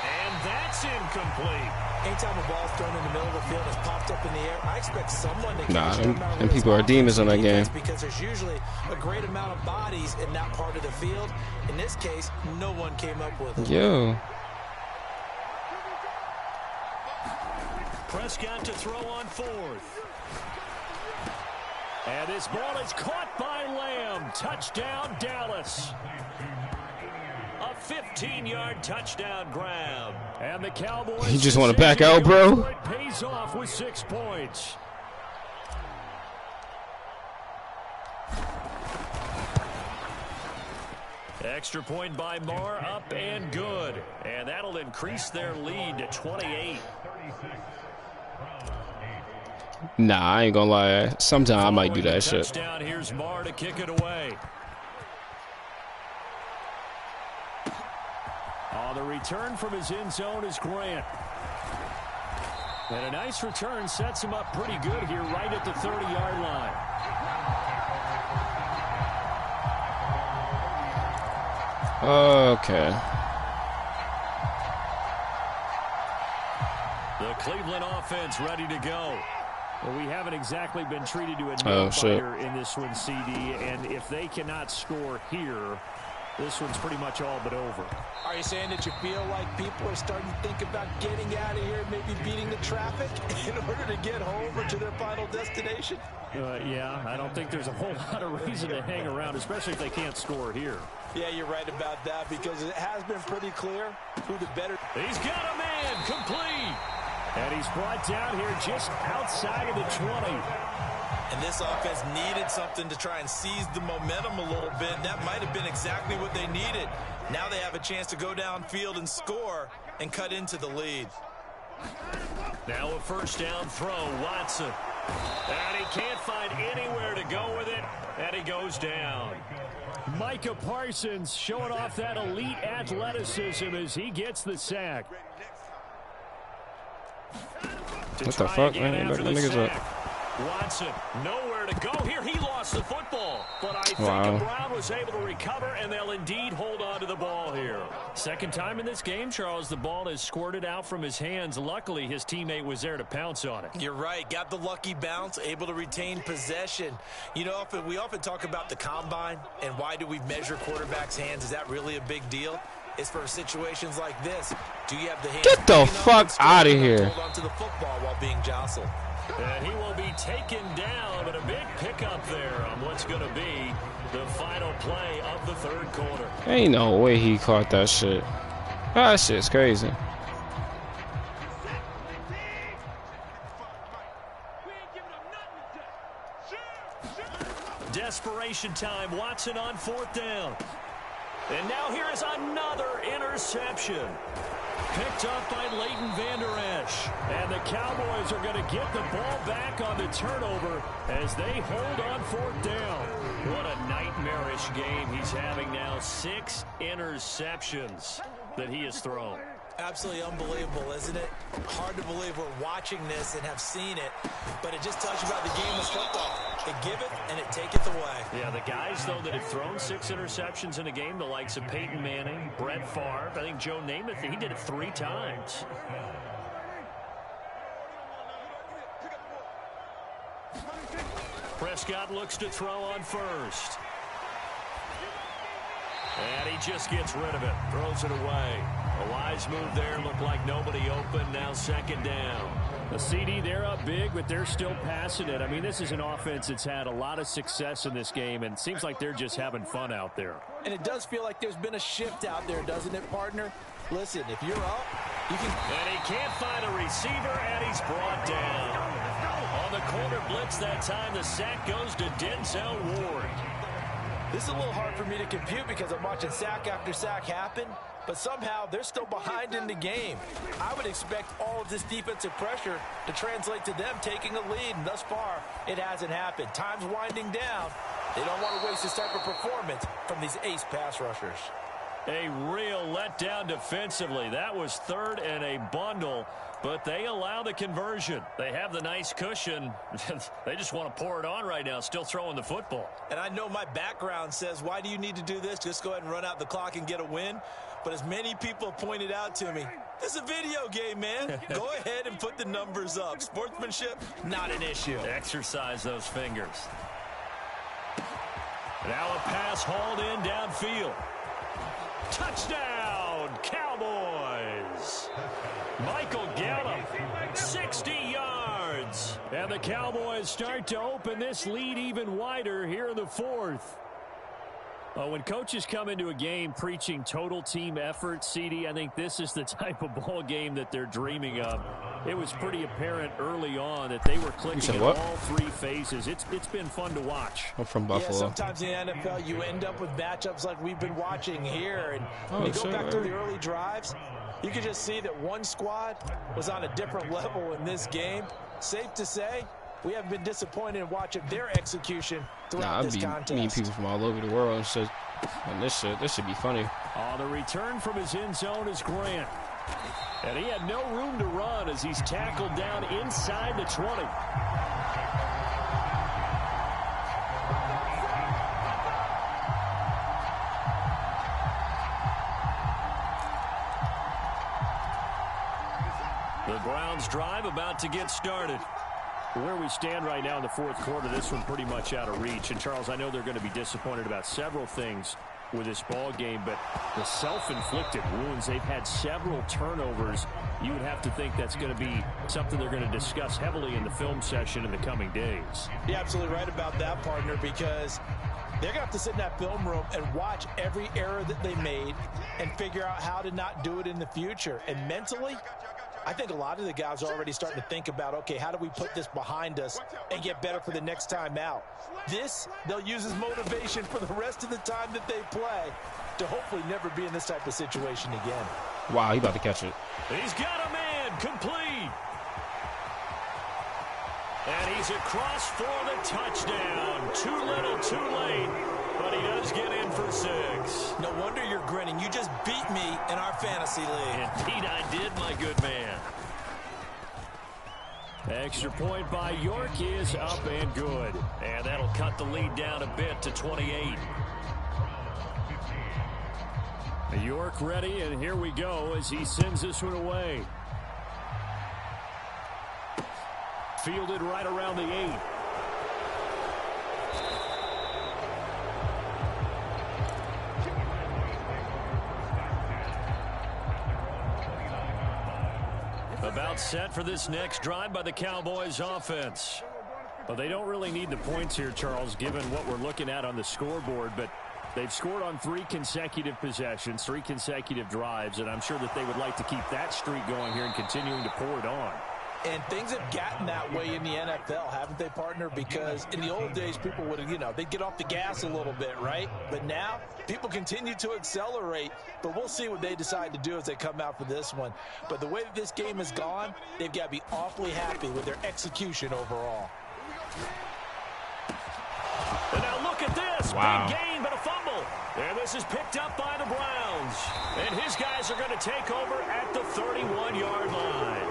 And that's incomplete. Anytime a ball's thrown in the middle of the field, it's popped up in the air, I expect someone to catch it. And people are demons on that game. Because there's usually a great amount of bodies in that part of the field. In this case, no one came up with it. Yo. Prescott to throw on 4th. And this ball is caught by Lamb. Touchdown, Dallas. A 15-yard touchdown grab. And the Cowboys. You just want to back out, bro? It pays off with 6 points. Extra point by Marr, up and good. And that'll increase their lead to 28. Nah, I ain't gonna lie. Sometime I might do that shit. Touchdown, here's Marr to kick it away. On the return from his end zone is Grant. And a nice return sets him up pretty good here right at the 30-yard line. Okay. The Cleveland offense ready to go. Well, we haven't exactly been treated to a nail-biter in this one, CD, and if they cannot score here, this one's pretty much all but over. Are you saying that you feel like people are starting to think about getting out of here, maybe beating the traffic in order to get home or to their final destination? Yeah, I don't think there's a whole lot of reason to hang around, especially if they can't score here. Yeah, you're right about that, because it has been pretty clear who the better. He's got a man, complete. And he's brought down here just outside of the 20. And this offense needed something to try and seize the momentum a little bit. That might have been exactly what they needed. Now they have a chance to go downfield and score and cut into the lead. Now a 1st down throw, Watson. And he can't find anywhere to go with it, and he goes down. Micah Parsons showing off that elite athleticism as he gets the sack. What the fuck, man? Back the niggas up. Watson, nowhere to go here. He lost the football, but I think Brown was able to recover, and they'll indeed hold on to the ball here. Second time in this game, Charles, the ball has squirted out from his hands. Luckily, his teammate was there to pounce on it. You're right. Got the lucky bounce, able to retain possession. You know, we often talk about the combine and why do we measure quarterbacks' hands. Is that really a big deal? It's for situations like this. Do you have the hands? Get the fuck out of here. Hold on to the football while being jostled. And he will be taken down, but a big pickup there on what's going to be the final play of the third quarter. Ain't no way he caught that shit. That shit's crazy. Desperation time. Watson on fourth down. And now here is another interception. Picked up by Leighton Vander Esch. And the Cowboys are going to get the ball back on the turnover as they hold on fourth down. What a nightmarish game he's having now. 6 interceptions that he has thrown. Absolutely unbelievable, isn't it? Hard to believe we're watching this and have seen it, but it just tells you about the game of football. It giveth and it taketh away. Yeah, the guys, though, that have thrown 6 interceptions in a game, the likes of Peyton Manning, Brett Favre, I think Joe Namath, he did it 3 times. Prescott looks to throw on first. And he just gets rid of it, throws it away. A wise move there, looked like nobody open, now second down. The CD, they're up big, but they're still passing it. I mean, this is an offense that's had a lot of success in this game, and it seems like they're just having fun out there. And it does feel like there's been a shift out there, doesn't it, partner? Listen, if you're up, you can... And he can't find a receiver, and he's brought down. On the corner blitz that time, the sack goes to Denzel Ward. This is a little hard for me to compute because I'm watching sack after sack happen, but somehow they're still behind in the game. I would expect all of this defensive pressure to translate to them taking a lead, and thus far, it hasn't happened. Time's winding down. They don't want to waste this type of performance from these ace pass rushers. A real letdown defensively. That was third and a bundle, but they allow the conversion. They have the nice cushion. They just want to pour it on right now, still throwing the football. And I know my background says, why do you need to do this? Just go ahead and run out the clock and get a win. But as many people pointed out to me, this is a video game, man. Go ahead and put the numbers up. Sportsmanship, not an issue. Exercise those fingers. Now a pass hauled in downfield. Touchdown, Cowboys. Michael Gallup, 60 yards. And the Cowboys start to open this lead even wider here in the fourth. When coaches come into a game preaching total team effort, CD, I think this is the type of ball game that they're dreaming of. It was pretty apparent early on that they were clicking in all 3 phases. It's been fun to watch. I'm from Buffalo. Yeah, sometimes in the NFL you end up with matchups like we've been watching here. And when you go back to the early drives, you can just see that one squad was on a different level in this game. Safe to say, we haven't been disappointed in watching their execution throughout this contest. Meeting people from all over the world and shit. And this should be funny. On the return from his end zone is Grant. And he had no room to run as he's tackled down inside the 20. The Browns drive about to get started. Where we stand right now in the fourth quarter, this one pretty much out of reach. And, Charles, I know they're going to be disappointed about several things with this ball game, but the self-inflicted wounds, they've had several turnovers. You would have to think that's going to be something they're going to discuss heavily in the film session in the coming days. You're absolutely right about that, partner, because they're going to have to sit in that film room and watch every error that they made and figure out how to not do it in the future. And mentally, I think a lot of the guys are already starting to think about, okay, how do we put this behind us and get better for the next time out? This, they'll use as motivation for the rest of the time that they play to hopefully never be in this type of situation again. Wow, he about to catch it. He's got a man, complete. And he's across for the touchdown. Too little, too late. But he does get in for 6. No wonder you're grinning. You just beat me in our fantasy league. Indeed I did, my good man. Extra point by York is up and good. And that'll cut the lead down a bit to 28. York ready, and here we go as he sends this one away. Fielded right around the 8. About set for this next drive by the Cowboys offense. Well, they don't really need the points here, Charles, given what we're looking at on the scoreboard, but they've scored on 3 consecutive possessions, 3 consecutive drives, and I'm sure that they would like to keep that streak going here and continuing to pour it on. And things have gotten that way in the NFL, haven't they, partner? Because in the old days, people would have, they'd get off the gas a little bit, right? But now, people continue to accelerate. But we'll see what they decide to do as they come out for this one. But the way that this game has gone, they've got to be awfully happy with their execution overall. And now look at this. Wow. Big gain, but a fumble. And this is picked up by the Browns. And his guys are going to take over at the 31-yard line.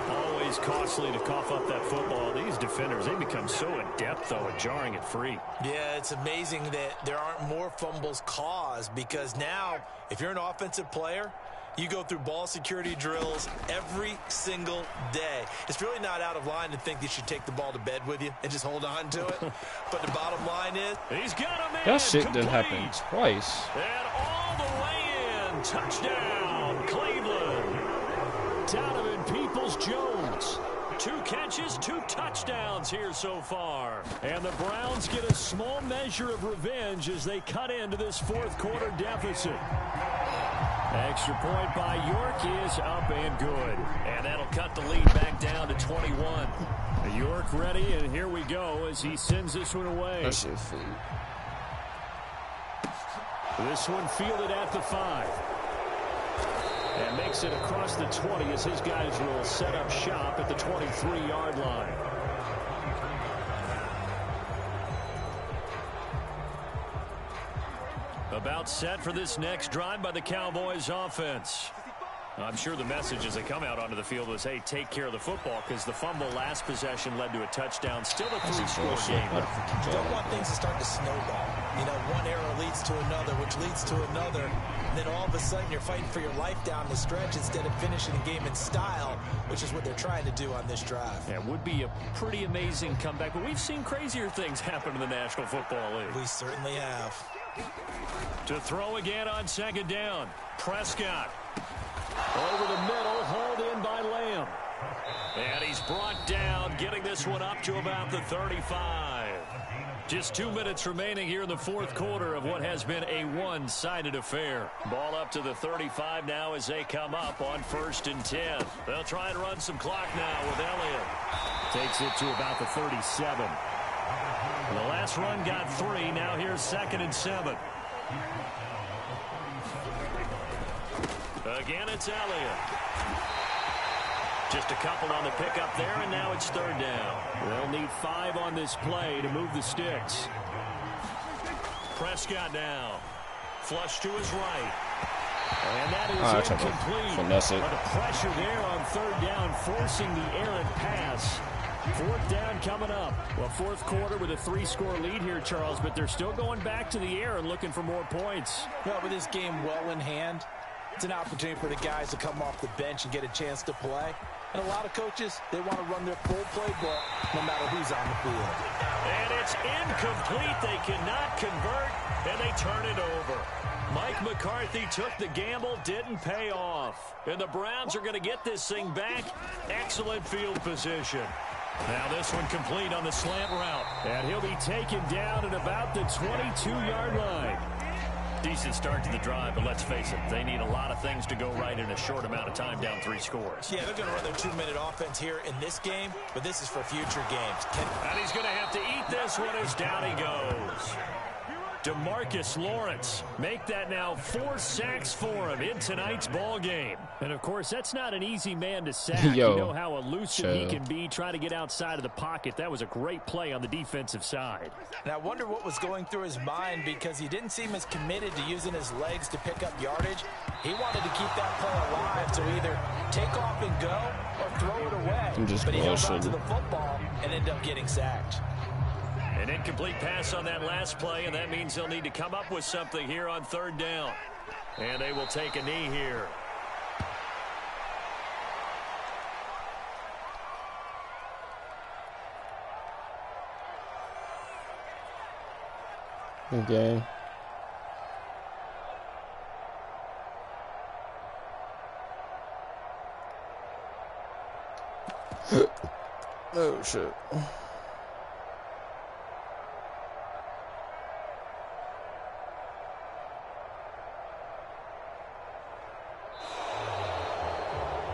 Always costly to cough up that football. These defenders, they become so adept, though, at jarring it free. Yeah, it's amazing that there aren't more fumbles caused, because now, if you're an offensive player, you go through ball security drills every single day. It's really not out of line to think you should take the ball to bed with you and just hold on to it. But the bottom line is, he's got him in. That shit complete. didn't happen twice. And all the way in. Touchdown, Cleveland. Donovan Peoples-Jones. 2 catches, 2 touchdowns here so far. And the Browns get a small measure of revenge as they cut into this 4th quarter deficit. Extra point by York is up and good. And that'll cut the lead back down to 21. York ready, and here we go as he sends this one away. That shit food. This one fielded at the 5. And makes it across the 20 as his guys will set up shop at the 23-yard line. About set for this next drive by the Cowboys offense. I'm sure the message as they come out onto the field was, hey, take care of the football, because the fumble last possession led to a touchdown. Still a 3-score game. you don't want things to start to snowball. One error leads to another, which leads to another. And then all of a sudden you're fighting for your life down the stretch instead of finishing the game in style, which is what they're trying to do on this drive. Yeah, it would be a pretty amazing comeback, but we've seen crazier things happen in the National Football League. We certainly have. To throw again on 2nd down. Prescott. Over the middle, hauled in by Lamb. And he's brought down, getting this one up to about the 35. Just 2 minutes remaining here in the 4th quarter of what has been a one-sided affair. Ball up to the 35 now as they come up on 1st and 10. They'll try and run some clock now with Elliott. Takes it to about the 37. The last run got 3. Now here's 2nd and 7. Again, it's Elliott. Just a couple on the pickup there, and now it's 3rd down. They'll need 5 on this play to move the sticks. Prescott now. Flush to his right. And that is incomplete. Finesse it. But the pressure there on 3rd down, forcing the errant pass. 4th down coming up. Well, 4th quarter with a 3-score lead here, Charles, but they're still going back to the air and looking for more points. Well, with this game well in hand, it's an opportunity for the guys to come off the bench and get a chance to play. And a lot of coaches, they want to run their full playbook no matter who's on the field. And it's incomplete. They cannot convert, and they turn it over. Mike McCarthy took the gamble, didn't pay off. And the Browns are going to get this thing back. Excellent field position. Now this one complete on the slant route. And he'll be taken down at about the 22-yard line. Decent start to the drive, but let's face it, they need a lot of things to go right in a short amount of time, down 3 scores. Yeah, they're going to run their 2-minute offense here in this game, but this is for future games. And he's going to have to eat this one as down he goes. DeMarcus Lawrence. Make that now 4 sacks for him in tonight's ball game. And, of course, that's not an easy man to sack. Yo, you know how elusive he can be trying to get outside of the pocket. That was a great play on the defensive side. And I wonder what was going through his mind, because he didn't seem as committed to using his legs to pick up yardage. He wanted to keep that play alive to either take off and go or throw it away. But he held on to the football and ended up getting sacked. An incomplete pass on that last play, and that means they'll need to come up with something here on 3rd down. And they will take a knee here. Okay. Oh, shit.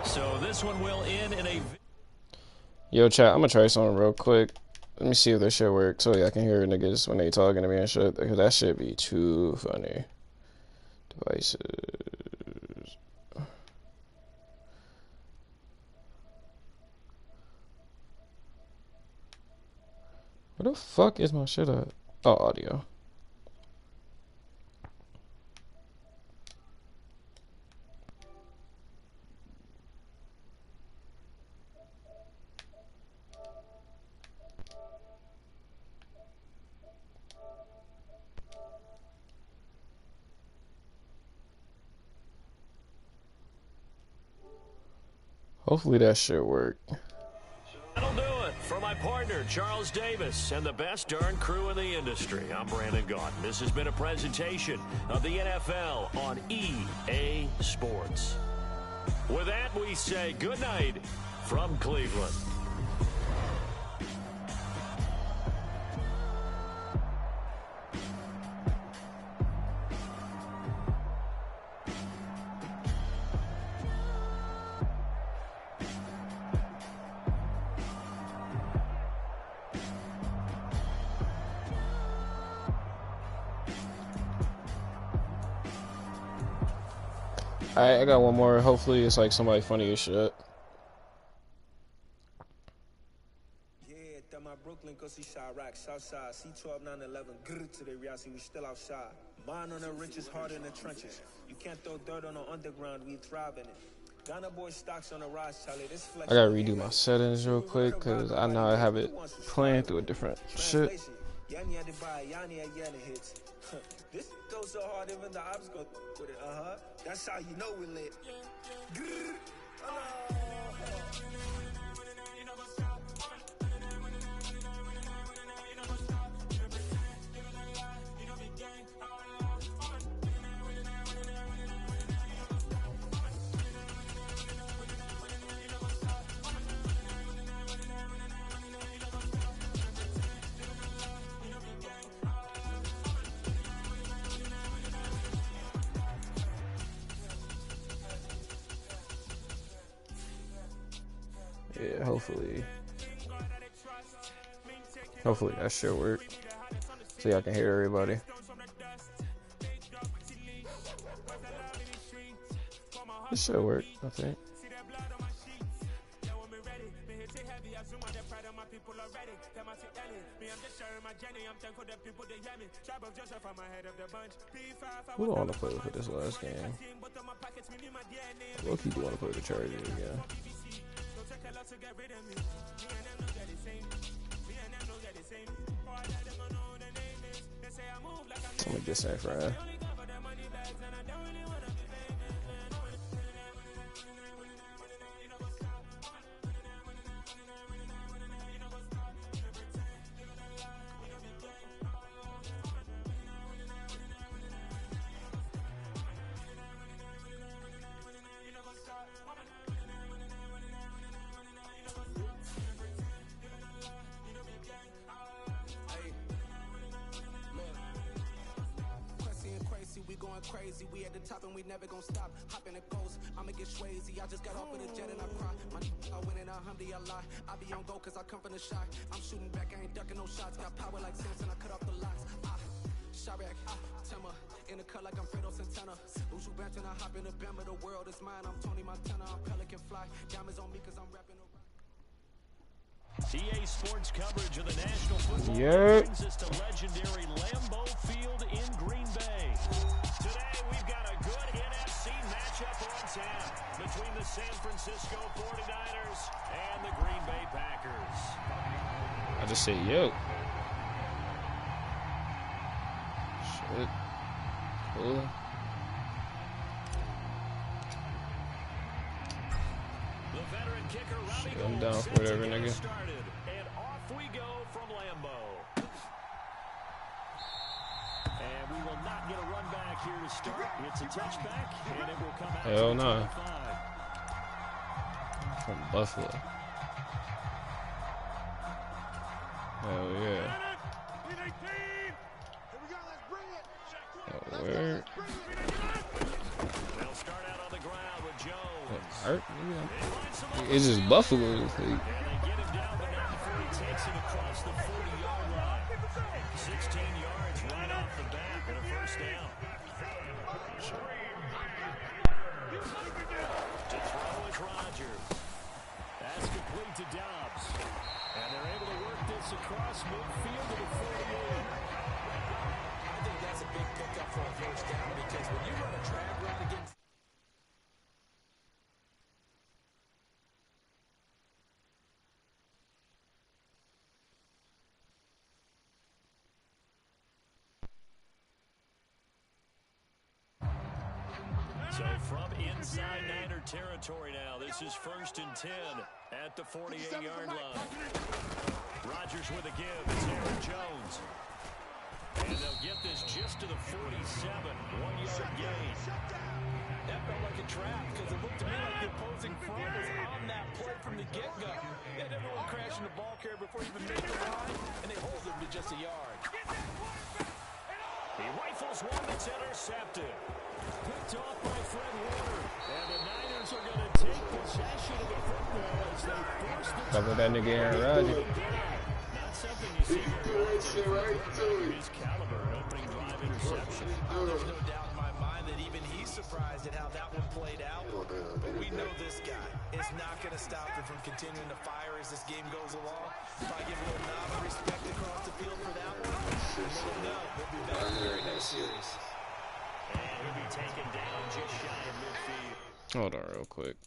So this one will end in a... Yo, chat, I'm gonna try something real quick. Let me see if this shit works so I can hear niggas when they talking to me and shit. Because that shit be too funny. Devices. Where the fuck is my shit at? Oh, audio. Hopefully that shit work. That'll do it. For my partner, Charles Davis, and the best darn crew in the industry, I'm Brandon Gaudin. This has been a presentation of the NFL on EA Sports. With that, we say good night from Cleveland. Alright, I got one more. Hopefully it's like somebody funny as shit. Yeah, that my Brooklyn, cause he shot rock, Southside, C12, 911, grrr to the reality, we still outside. Mine on the riches, hard in the trenches. You can't throw dirt on the underground, we thrive in it. Ghana boy stocks on the rise, Charlie. This flex. I gotta redo my settings real quick because I know I have it playing through a different shit. Yanni had to buy, Yanni had Yanni hits. This goes so hard, even the ops go with it. That's how you know we lit. Grrr. Yeah, hopefully that should work so y'all can hear everybody. This should work, I think. Who do I want to play for this last game? I low-key do want to play the Chargers again. Let me get San Fran. Crazy, we at the top and we never gonna stop. Hop in the coast, I'ma get swayzy. I just got off of the jet and I cry. I win in a Humvee a lot. I be on go cause I come from the shot. I'm shooting back, I ain't ducking no shots. Got power like Samson, I cut off the locks. Chirac, Tema, in the cut like I'm Fredo Santana. Usual Benton, I hop in the Bama, the world is mine. I'm Tony Montana, I'm Pelican Fly. Diamonds on me cause I'm rapping around. EA Sports coverage of the National Football League brings us to legendary Lambeau Field in Green Bay. Today we've got a good NFC matchup on tap between the San Francisco 49ers and the Green Bay Packers. I just say yo. Shit. Cool. The veteran kicker Robbie Shit, I'm Gould down set for whatever, to get nigga. us started. And off we go from Lambeau. And we will not get a run back here to start. It's a touchback, and it will come out Hell to no. 25. From Buffalo. Hell yeah. Oh, word. They'll start out on the ground with Jones. Hurt? It's just Buffalo. And they get him down, but not before he takes it across the 40-yard line. 16 yards right off the bat and a first down. To throw is Rodgers. That's complete to Dobbs. And they're able to work this across midfield to the 48. I think that's a big pickup for a first down because when you run a drag route against So from inside Niner territory now, this is 1st and 10 at the 48-yard line. Rodgers with a give. It's Aaron Jones. And they'll get this just to the 47. 1-yard gain. that felt like a trap because it looked to me like the opposing front was on that play from the get-go. They had everyone crashing the ball carrier before he even made the line, and they hold him to just a yard. He rifles one that's intercepted. Picked off by Fred Warner. And the Niners are going to take possession of the football as they force the Cover that nigga Aaron Rodgers. Not something you see his caliber an opening drive interception. There's no doubt in my mind that even he's surprised at how that one played out. But we know this guy is not going to stop him from continuing to fire as this game goes along. If I give a little nod of respect across the field for that one, we'll know we'll be back in the very next series. And he'll be taken down just shy of midfield. Hold on real quick.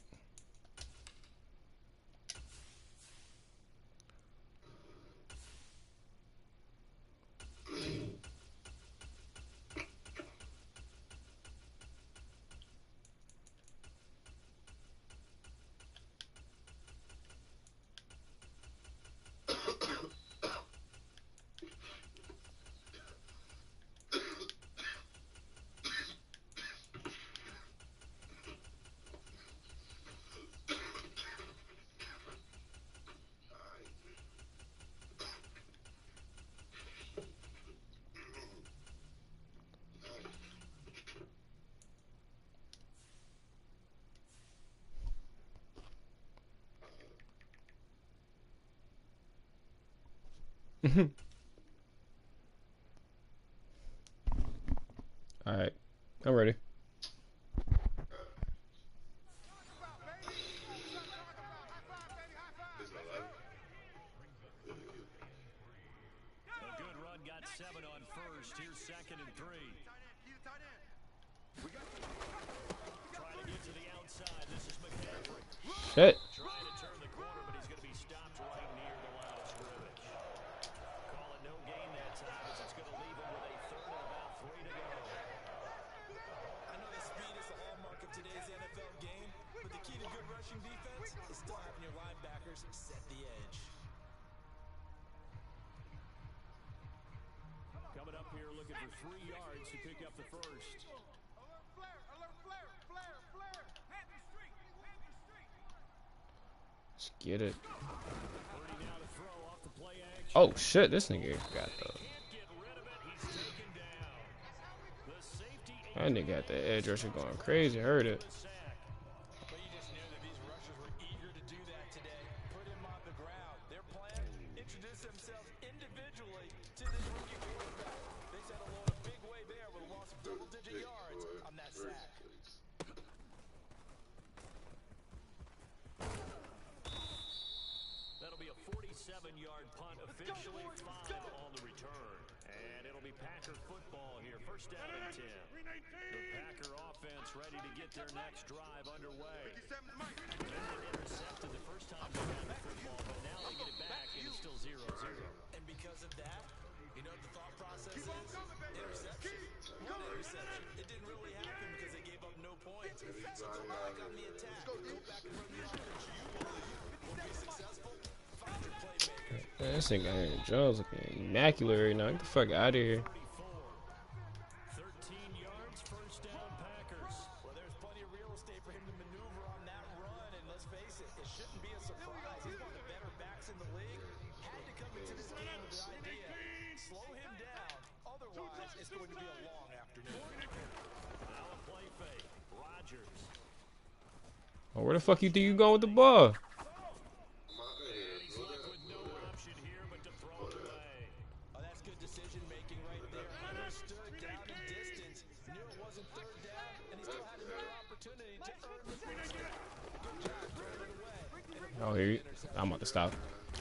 All right, I'm ready. A good run, got 7 on first. Here's 2nd and 3. Trying to get to the outside. This is McCaffrey. Shit. Trying to turn the corner, but he's going to be stopped right near the line of scrimmage. Call it no gain that time as it's going to leave him with a 3rd and about 3 to go. I know that speed is the hallmark of today's NFL game, but the key to good rushing defense is still having your linebackers set the edge. Coming up here looking for 3 yards to pick up the first. Let's get it. Purdy now to throw off the play action. Oh shit, this nigga got the. Can't get rid of it. He's taken down. The safety That nigga got the edge rusher going crazy. Heard it. But you just knew that these rushers were eager to do that today. Put him on the ground. Their plan, introduce themselves individually to this rookie quarterback. They said a load of big 47-yard punt, officially 5 on the return. And it'll be Packer football here. First down and 10. The Packer offense ready to get their next drive underway. They intercepted the first time they ran the football, but now they get it back and it's still 0-0. And because of that, you know what the thought process is? Interception. One interception. It didn't really happen because they gave up no points. So go back on the attack. Go back and run the offense you believe will be successful. Find your playmaker. Man, this thing Aaron Jones looking immaculate right now. Get the fuck out of here. 13 yards, first down Packers. Well, there's plenty of real estate for him to maneuver on that run, and let's face it, it shouldn't be a surprise. He's one of the better backs in the league. Had to come into this game with the idea, slow him down, otherwise it's going to be a long afternoon. Now a play fake, Rodgers. Oh, where the fuck you think you going with the ball? He's left with no option here but to throw it away. Oh, that's good decision making right there. Understood down in distance, knew it wasn't third down, and he still had another opportunity to earn the first down. Good job throwing it away. Oh, here. I'm about to stop.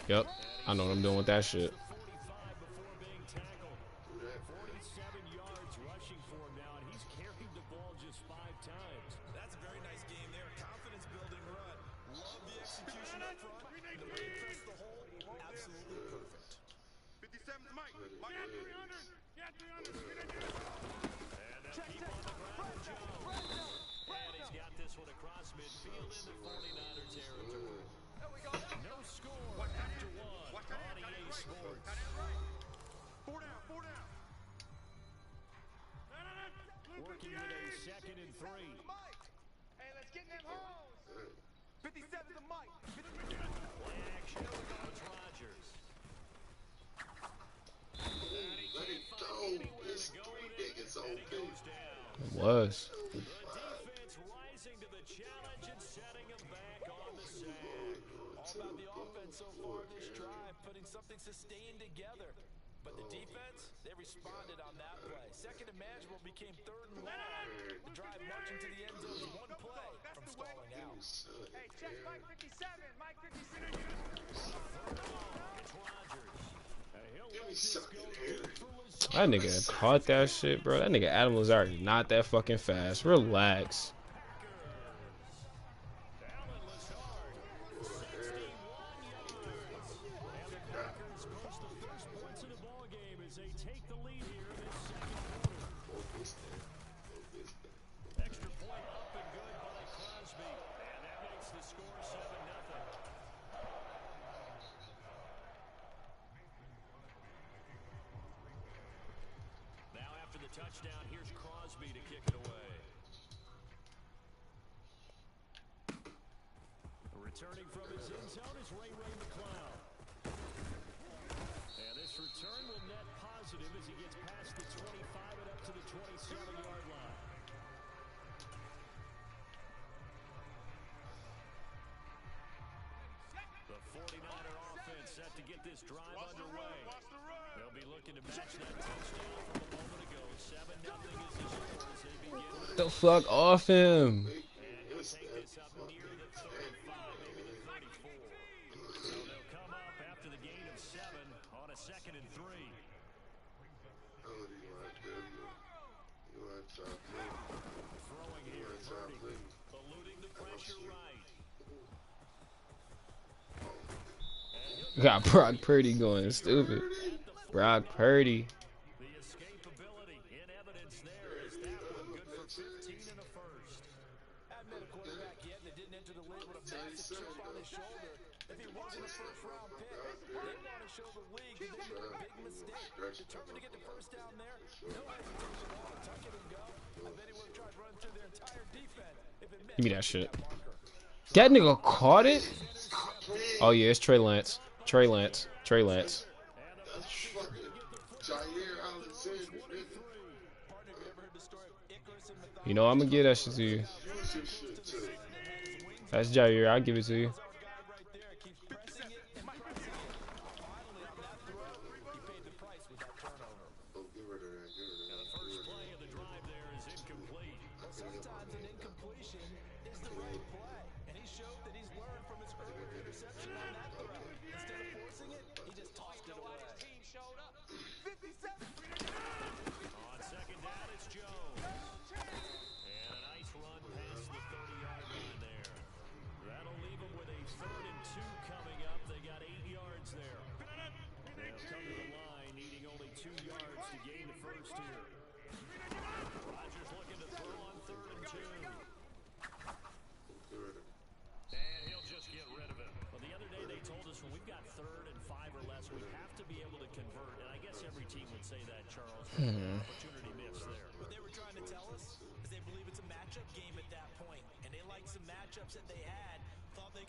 Yep. I know what I'm doing with that shit. 45 before being tackled. 47 yards rushing for him now, and he's carried the ball just 5 times. That's a very nice game there. Confidence building run. Love the execution up front. The way he pressed the hole, absolutely perfect. 57's Mike. Mike at 300. Get 300. And they'll keep on the ground with Jones. And he's got this one across midfield into 49er territory. No score after 1 on EA Sports. 4 down. 4 down. Working with a 2nd and 3. Hey, let's get in them holes. 57's the Mike. Play action. It's Rodgers. And he can't find anywhere to go with it. And he goes down. It was. The defense rising to the challenge and setting him back on the sack. All about the offense so far this drive, putting something sustained together. But the defense, they responded on that play. Second and manageable became 3rd and long. The drive marching to the end zone is one play from stalling out. Hey, check Mike 57. Mike 57. It's Rodgers. He'll let this go deep for Lazard. That nigga caught that shit, bro. That nigga Adam Lazard is not that fucking fast. Relax. Alan Lazard, 61 yards. And the Packers post the first points of the ball game as they take the lead here in this second quarter. Extra point up and good by Crosby. And that makes the score 7-0. Now after the touchdown, here's Crosby to kick it away. Returning from his end zone is Ray McCloud. And this return will net positive as he gets past the 25 and up to the 27-yard line. The 49er offense set to get this drive underway. They'll be looking to match that touchdown from a moment ago. 7-0 is the score as they begin. The fuck off him. And he'll take this up near the 35, maybe the 34. So they'll come up after the gain of 7 on a 2nd and 3. Throwing here, Purdy, eluding the pressure right. Got Brock Purdy going stupid. Brock Purdy. The escapability in evidence there is that one good for 15 and a first. Hadn't been a quarterback yet that didn't enter the league with a massive chip on his shoulder. If he wasn't a first-round pick, they want to show the league that they made a big mistake. Determined to get the first down there, no hesitation at all. Tuck it and go. I bet he would have tried running through their entire defense if it meant Give me that shit. marker. That nigga caught it? Oh yeah, it's Trey Lance. Trey Lance. Trey Lance. You know I'm gonna give that shit to you. That's Jair. I'll give it to you. Sometimes an incompletion is the right play, and he showed that he's learned from his earlier interception on that throw. Instead of forcing it,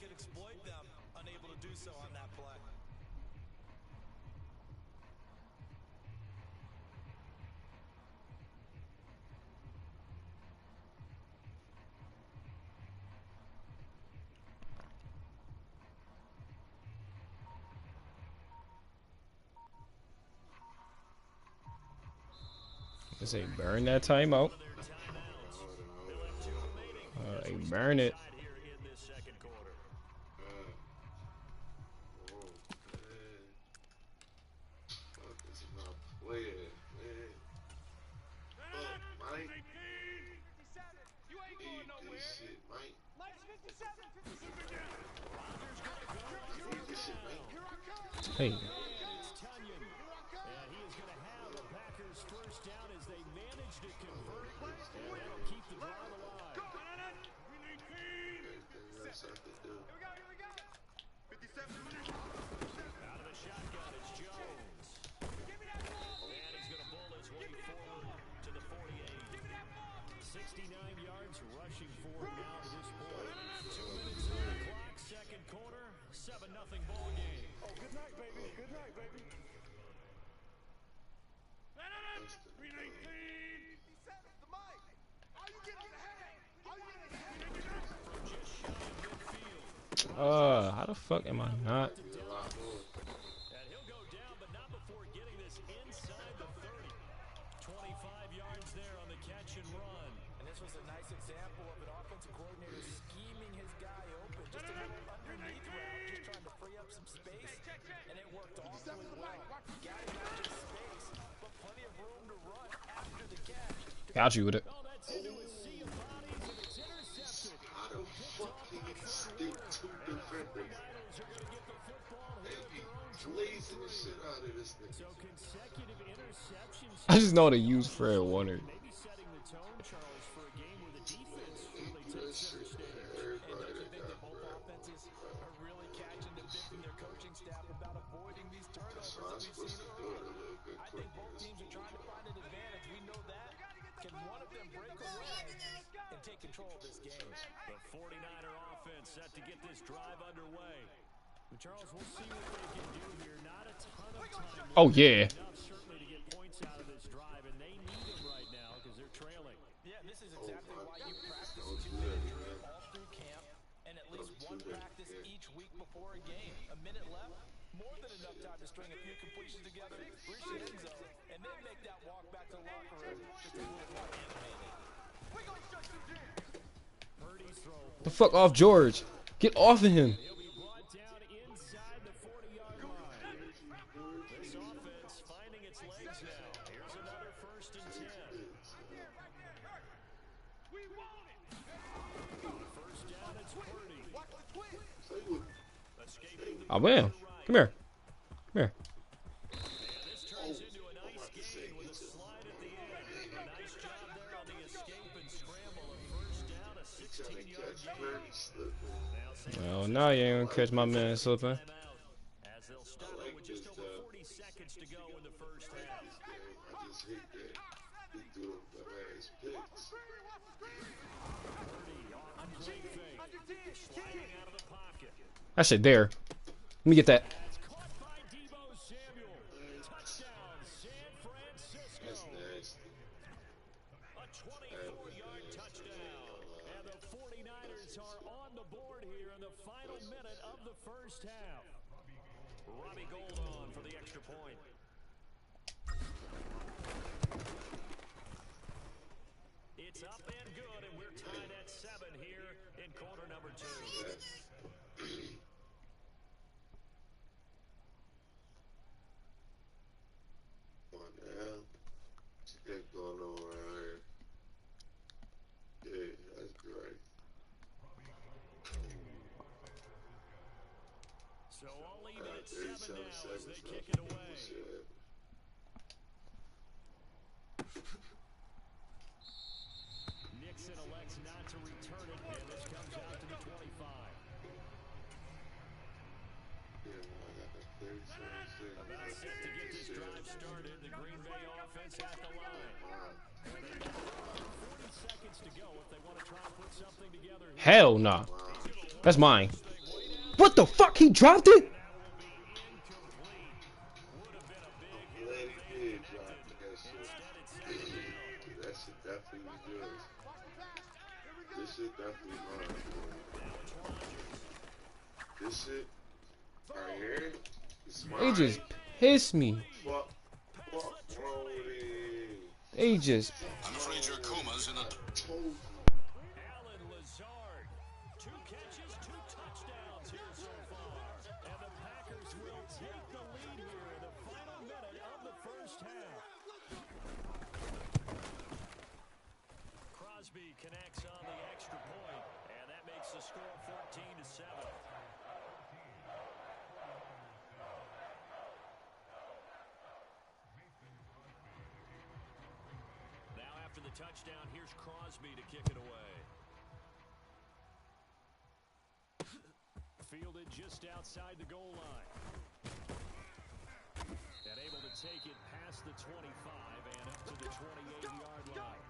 could exploit them, unable to do so on that play. I say burn that timeout. Burn it. Hey. How the fuck am I not? And he'll go down, but not before getting this inside the 30. 25 yards there on the catch and run. And this was a nice example of an offensive coordinator scheming his guy open. Just a little underneath route, just trying to free up some space. And it worked awfully well. Got him out of space, but plenty of room to run after the catch. Got you with it. Oh, that's into a sea of bodies, and it's intercepted. How the fuck can you stick two defenders? Blazing the shit out of this nigga. So consecutive interceptions. I just know how to use Fred Warner. Maybe setting the tone, Charles, for a game where the defense really takes center stage. And don't you think that both offenses are really catching the bit from their coaching staff about avoiding these turnovers that we've seen earlier? I think both teams are trying to find an advantage. We know that. Can one of them break away and take control of this game? The 49er offense set to get this drive underway. Charles, we'll see what they can do here. Not a ton of time. Oh yeah. Enough certainly to get points out of this drive, and they need it right now because they're trailing. Yeah, this is exactly why you practice two-minute drill all through camp, and at least one practice each week before a game. A minute left, more than enough time to string a few completions together, reach the end zone, and then make that walk back to the locker room just a little more animated. We're going to shut you down. Purdy's throw. The fuck off, George. Get off of him. He'll be brought down inside the 40-yard line. This offense finding its legs now. Here's another 1st and 10. We want it. First down, it's Purdy. Escaping the I win. Come here. Come here. And this turns into a nice gain with a slide at the end. A nice job there on the escape and scramble. A first down, a 16-yard gain. Well, now you ain't gonna catch my man slipping. As they'll start with just over 40 seconds to go in the first half. I just hate that. He threw the ass picks. Purdy on a great fake. Sliding out of the pocket. That shit there. Let me get that. That's caught by Deebo Samuel. Touchdown, San Francisco. That's nasty. A 24-yard touchdown. And the 49ers are on the board here in the final minute of the first half. Robbie Gould on for the extra point. It's up and good, and we're tied at 7 here in quarter number 2. What the hell? What you got going on around here? Yeah, that's great. So all even at 37 7 now as seconds they left. kick it away. Shit. Nixon elects not to return it, and this comes out to the 25. Yeah, I got that 37 seconds. About set to get this drive started. The Green Bay offense at the line. And they've got 40 seconds to go if they want to try and put something together here. Hell nah. That's mine. Thing What the fuck? He dropped it? That shit definitely was good. This shit definitely mine. This shit right here is mine. They just pissed me. Fuck wrong with it? They just. I'm afraid your coma's in a. Alan Lazard, 2 catches, 2 touchdowns here so far. And the Packers will take the lead here in the final minute of the first half. Crosby connects on the extra point, and that makes the score 14-7. Now after the touchdown, here's Crosby to kick it away. Fielded just outside the goal line. And able to take it past the 25 and up to the 28-yard line.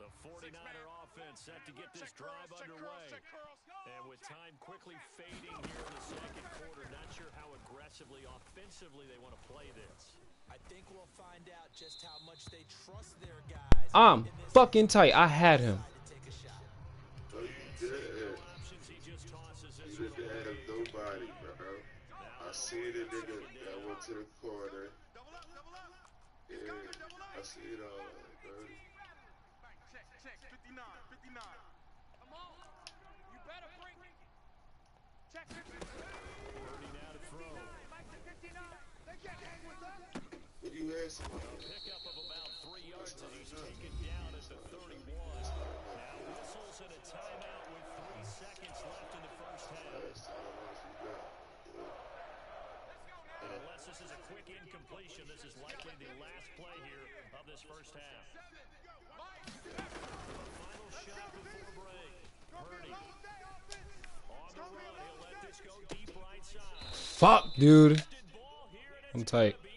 The 49er offense set to get this drive underway. And with time quickly fading here in the second quarter, not sure how aggressively, offensively they want to play this. I think we'll find out just how much they trust their guys. I'm fucking tight. I had him. Oh, you did. You didn't have nobody, bro. I see the nigga that went to the corner. Yeah, I see it all, bro. Check, 59. Come on. You better bring it. Check 59. 30 now to throw. Mike to 59. They can't hang with us. What do you have somebody? A pickup of about 3 yards, and he's taken down at the 31. Now whistles and a timeout with 3 seconds left in the first half. Unless this is a quick incompletion, this is likely the last play here of this first half. The final shot before break. Purdy. On the run, he'll let this go deep right side. Fuck, dude. I'm tight. That's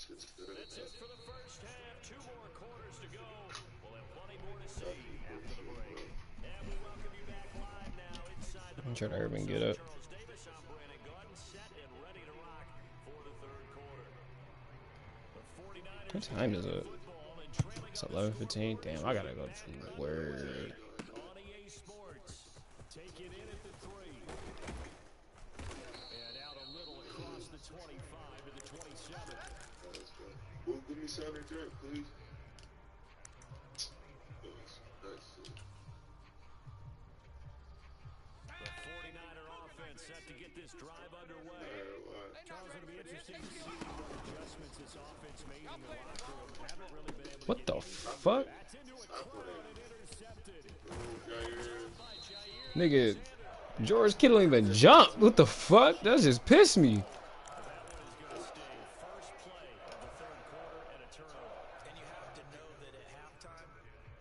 good. That's it for the first half. 2 more quarters to go. We'll have plenty more to see after the break. And we welcome you back live now inside the I'm trying to Urban get up. Charles Davis, I'm Brandon Gunn, set and ready to rock for the third quarter. The 49ers What time is it? football and trailing It's 11:15. Damn, I gotta go to work. on EA Sports. Take it in at the 3. And out a little across the 25 to the 27. Well, give me something to drink, please. The 49er offense set to get this drive underway. Charles, it'll be interesting to see what adjustments this offense made in the locker room. Haven't really been able to What get the things fuck? That's into a corner and intercepted. Nigga, George Kittle ain't even jump. What the fuck? That just pissed me. That one is going to stay. First play of the third quarter and a turnover. And you have to know that at halftime,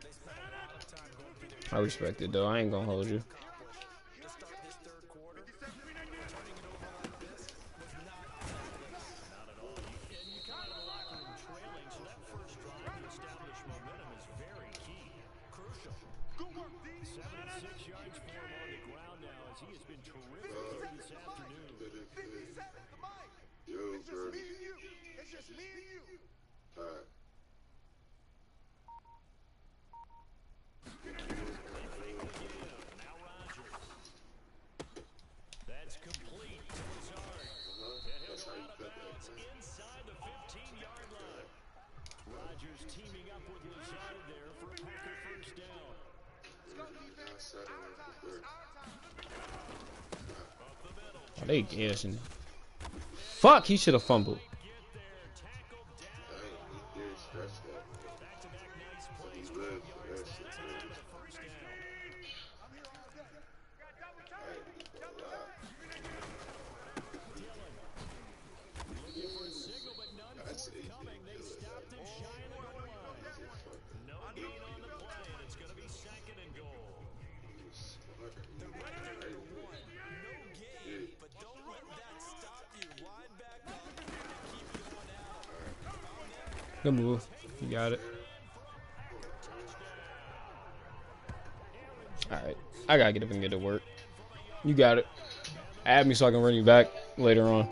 they spent a lot of time going through their I respect it though. I ain't gonna hold you. to start this third quarter. Turning it over like this was not on that list. Not at all. And you come out of the locker room trailing, so that first drive to establish momentum is very key. Crucial. 76 yards for him on the ground now as he has been terrific here this afternoon. 57 to Mike. Yo, It's just bro. me and you. It's just me and you. Alright. Now Rodgers. That's complete to Lazard. And he'll go out of bounds inside the 15-yard line. Rodgers teaming up with Lazard there for a Packer first down. Up the middle. Oh, they gassing. Fuck, he should have fumbled. Get there. Tackled down. He did stretch that, man. Back-to-back nice plays. He 12 lived for yards that that shit, time man. and a first down. I ain't even gonna lie. Dillon. Looking for a signal, but none That's forthcoming. They stopped him shy of the goal line. No gain on the play, and it's going to be second and goal. They're right there at 1. No gain, but don't let that stop you. Line back up. Good move. You got it. Alright. I gotta get up and get to work. You got it. Add me so I can run you back later on.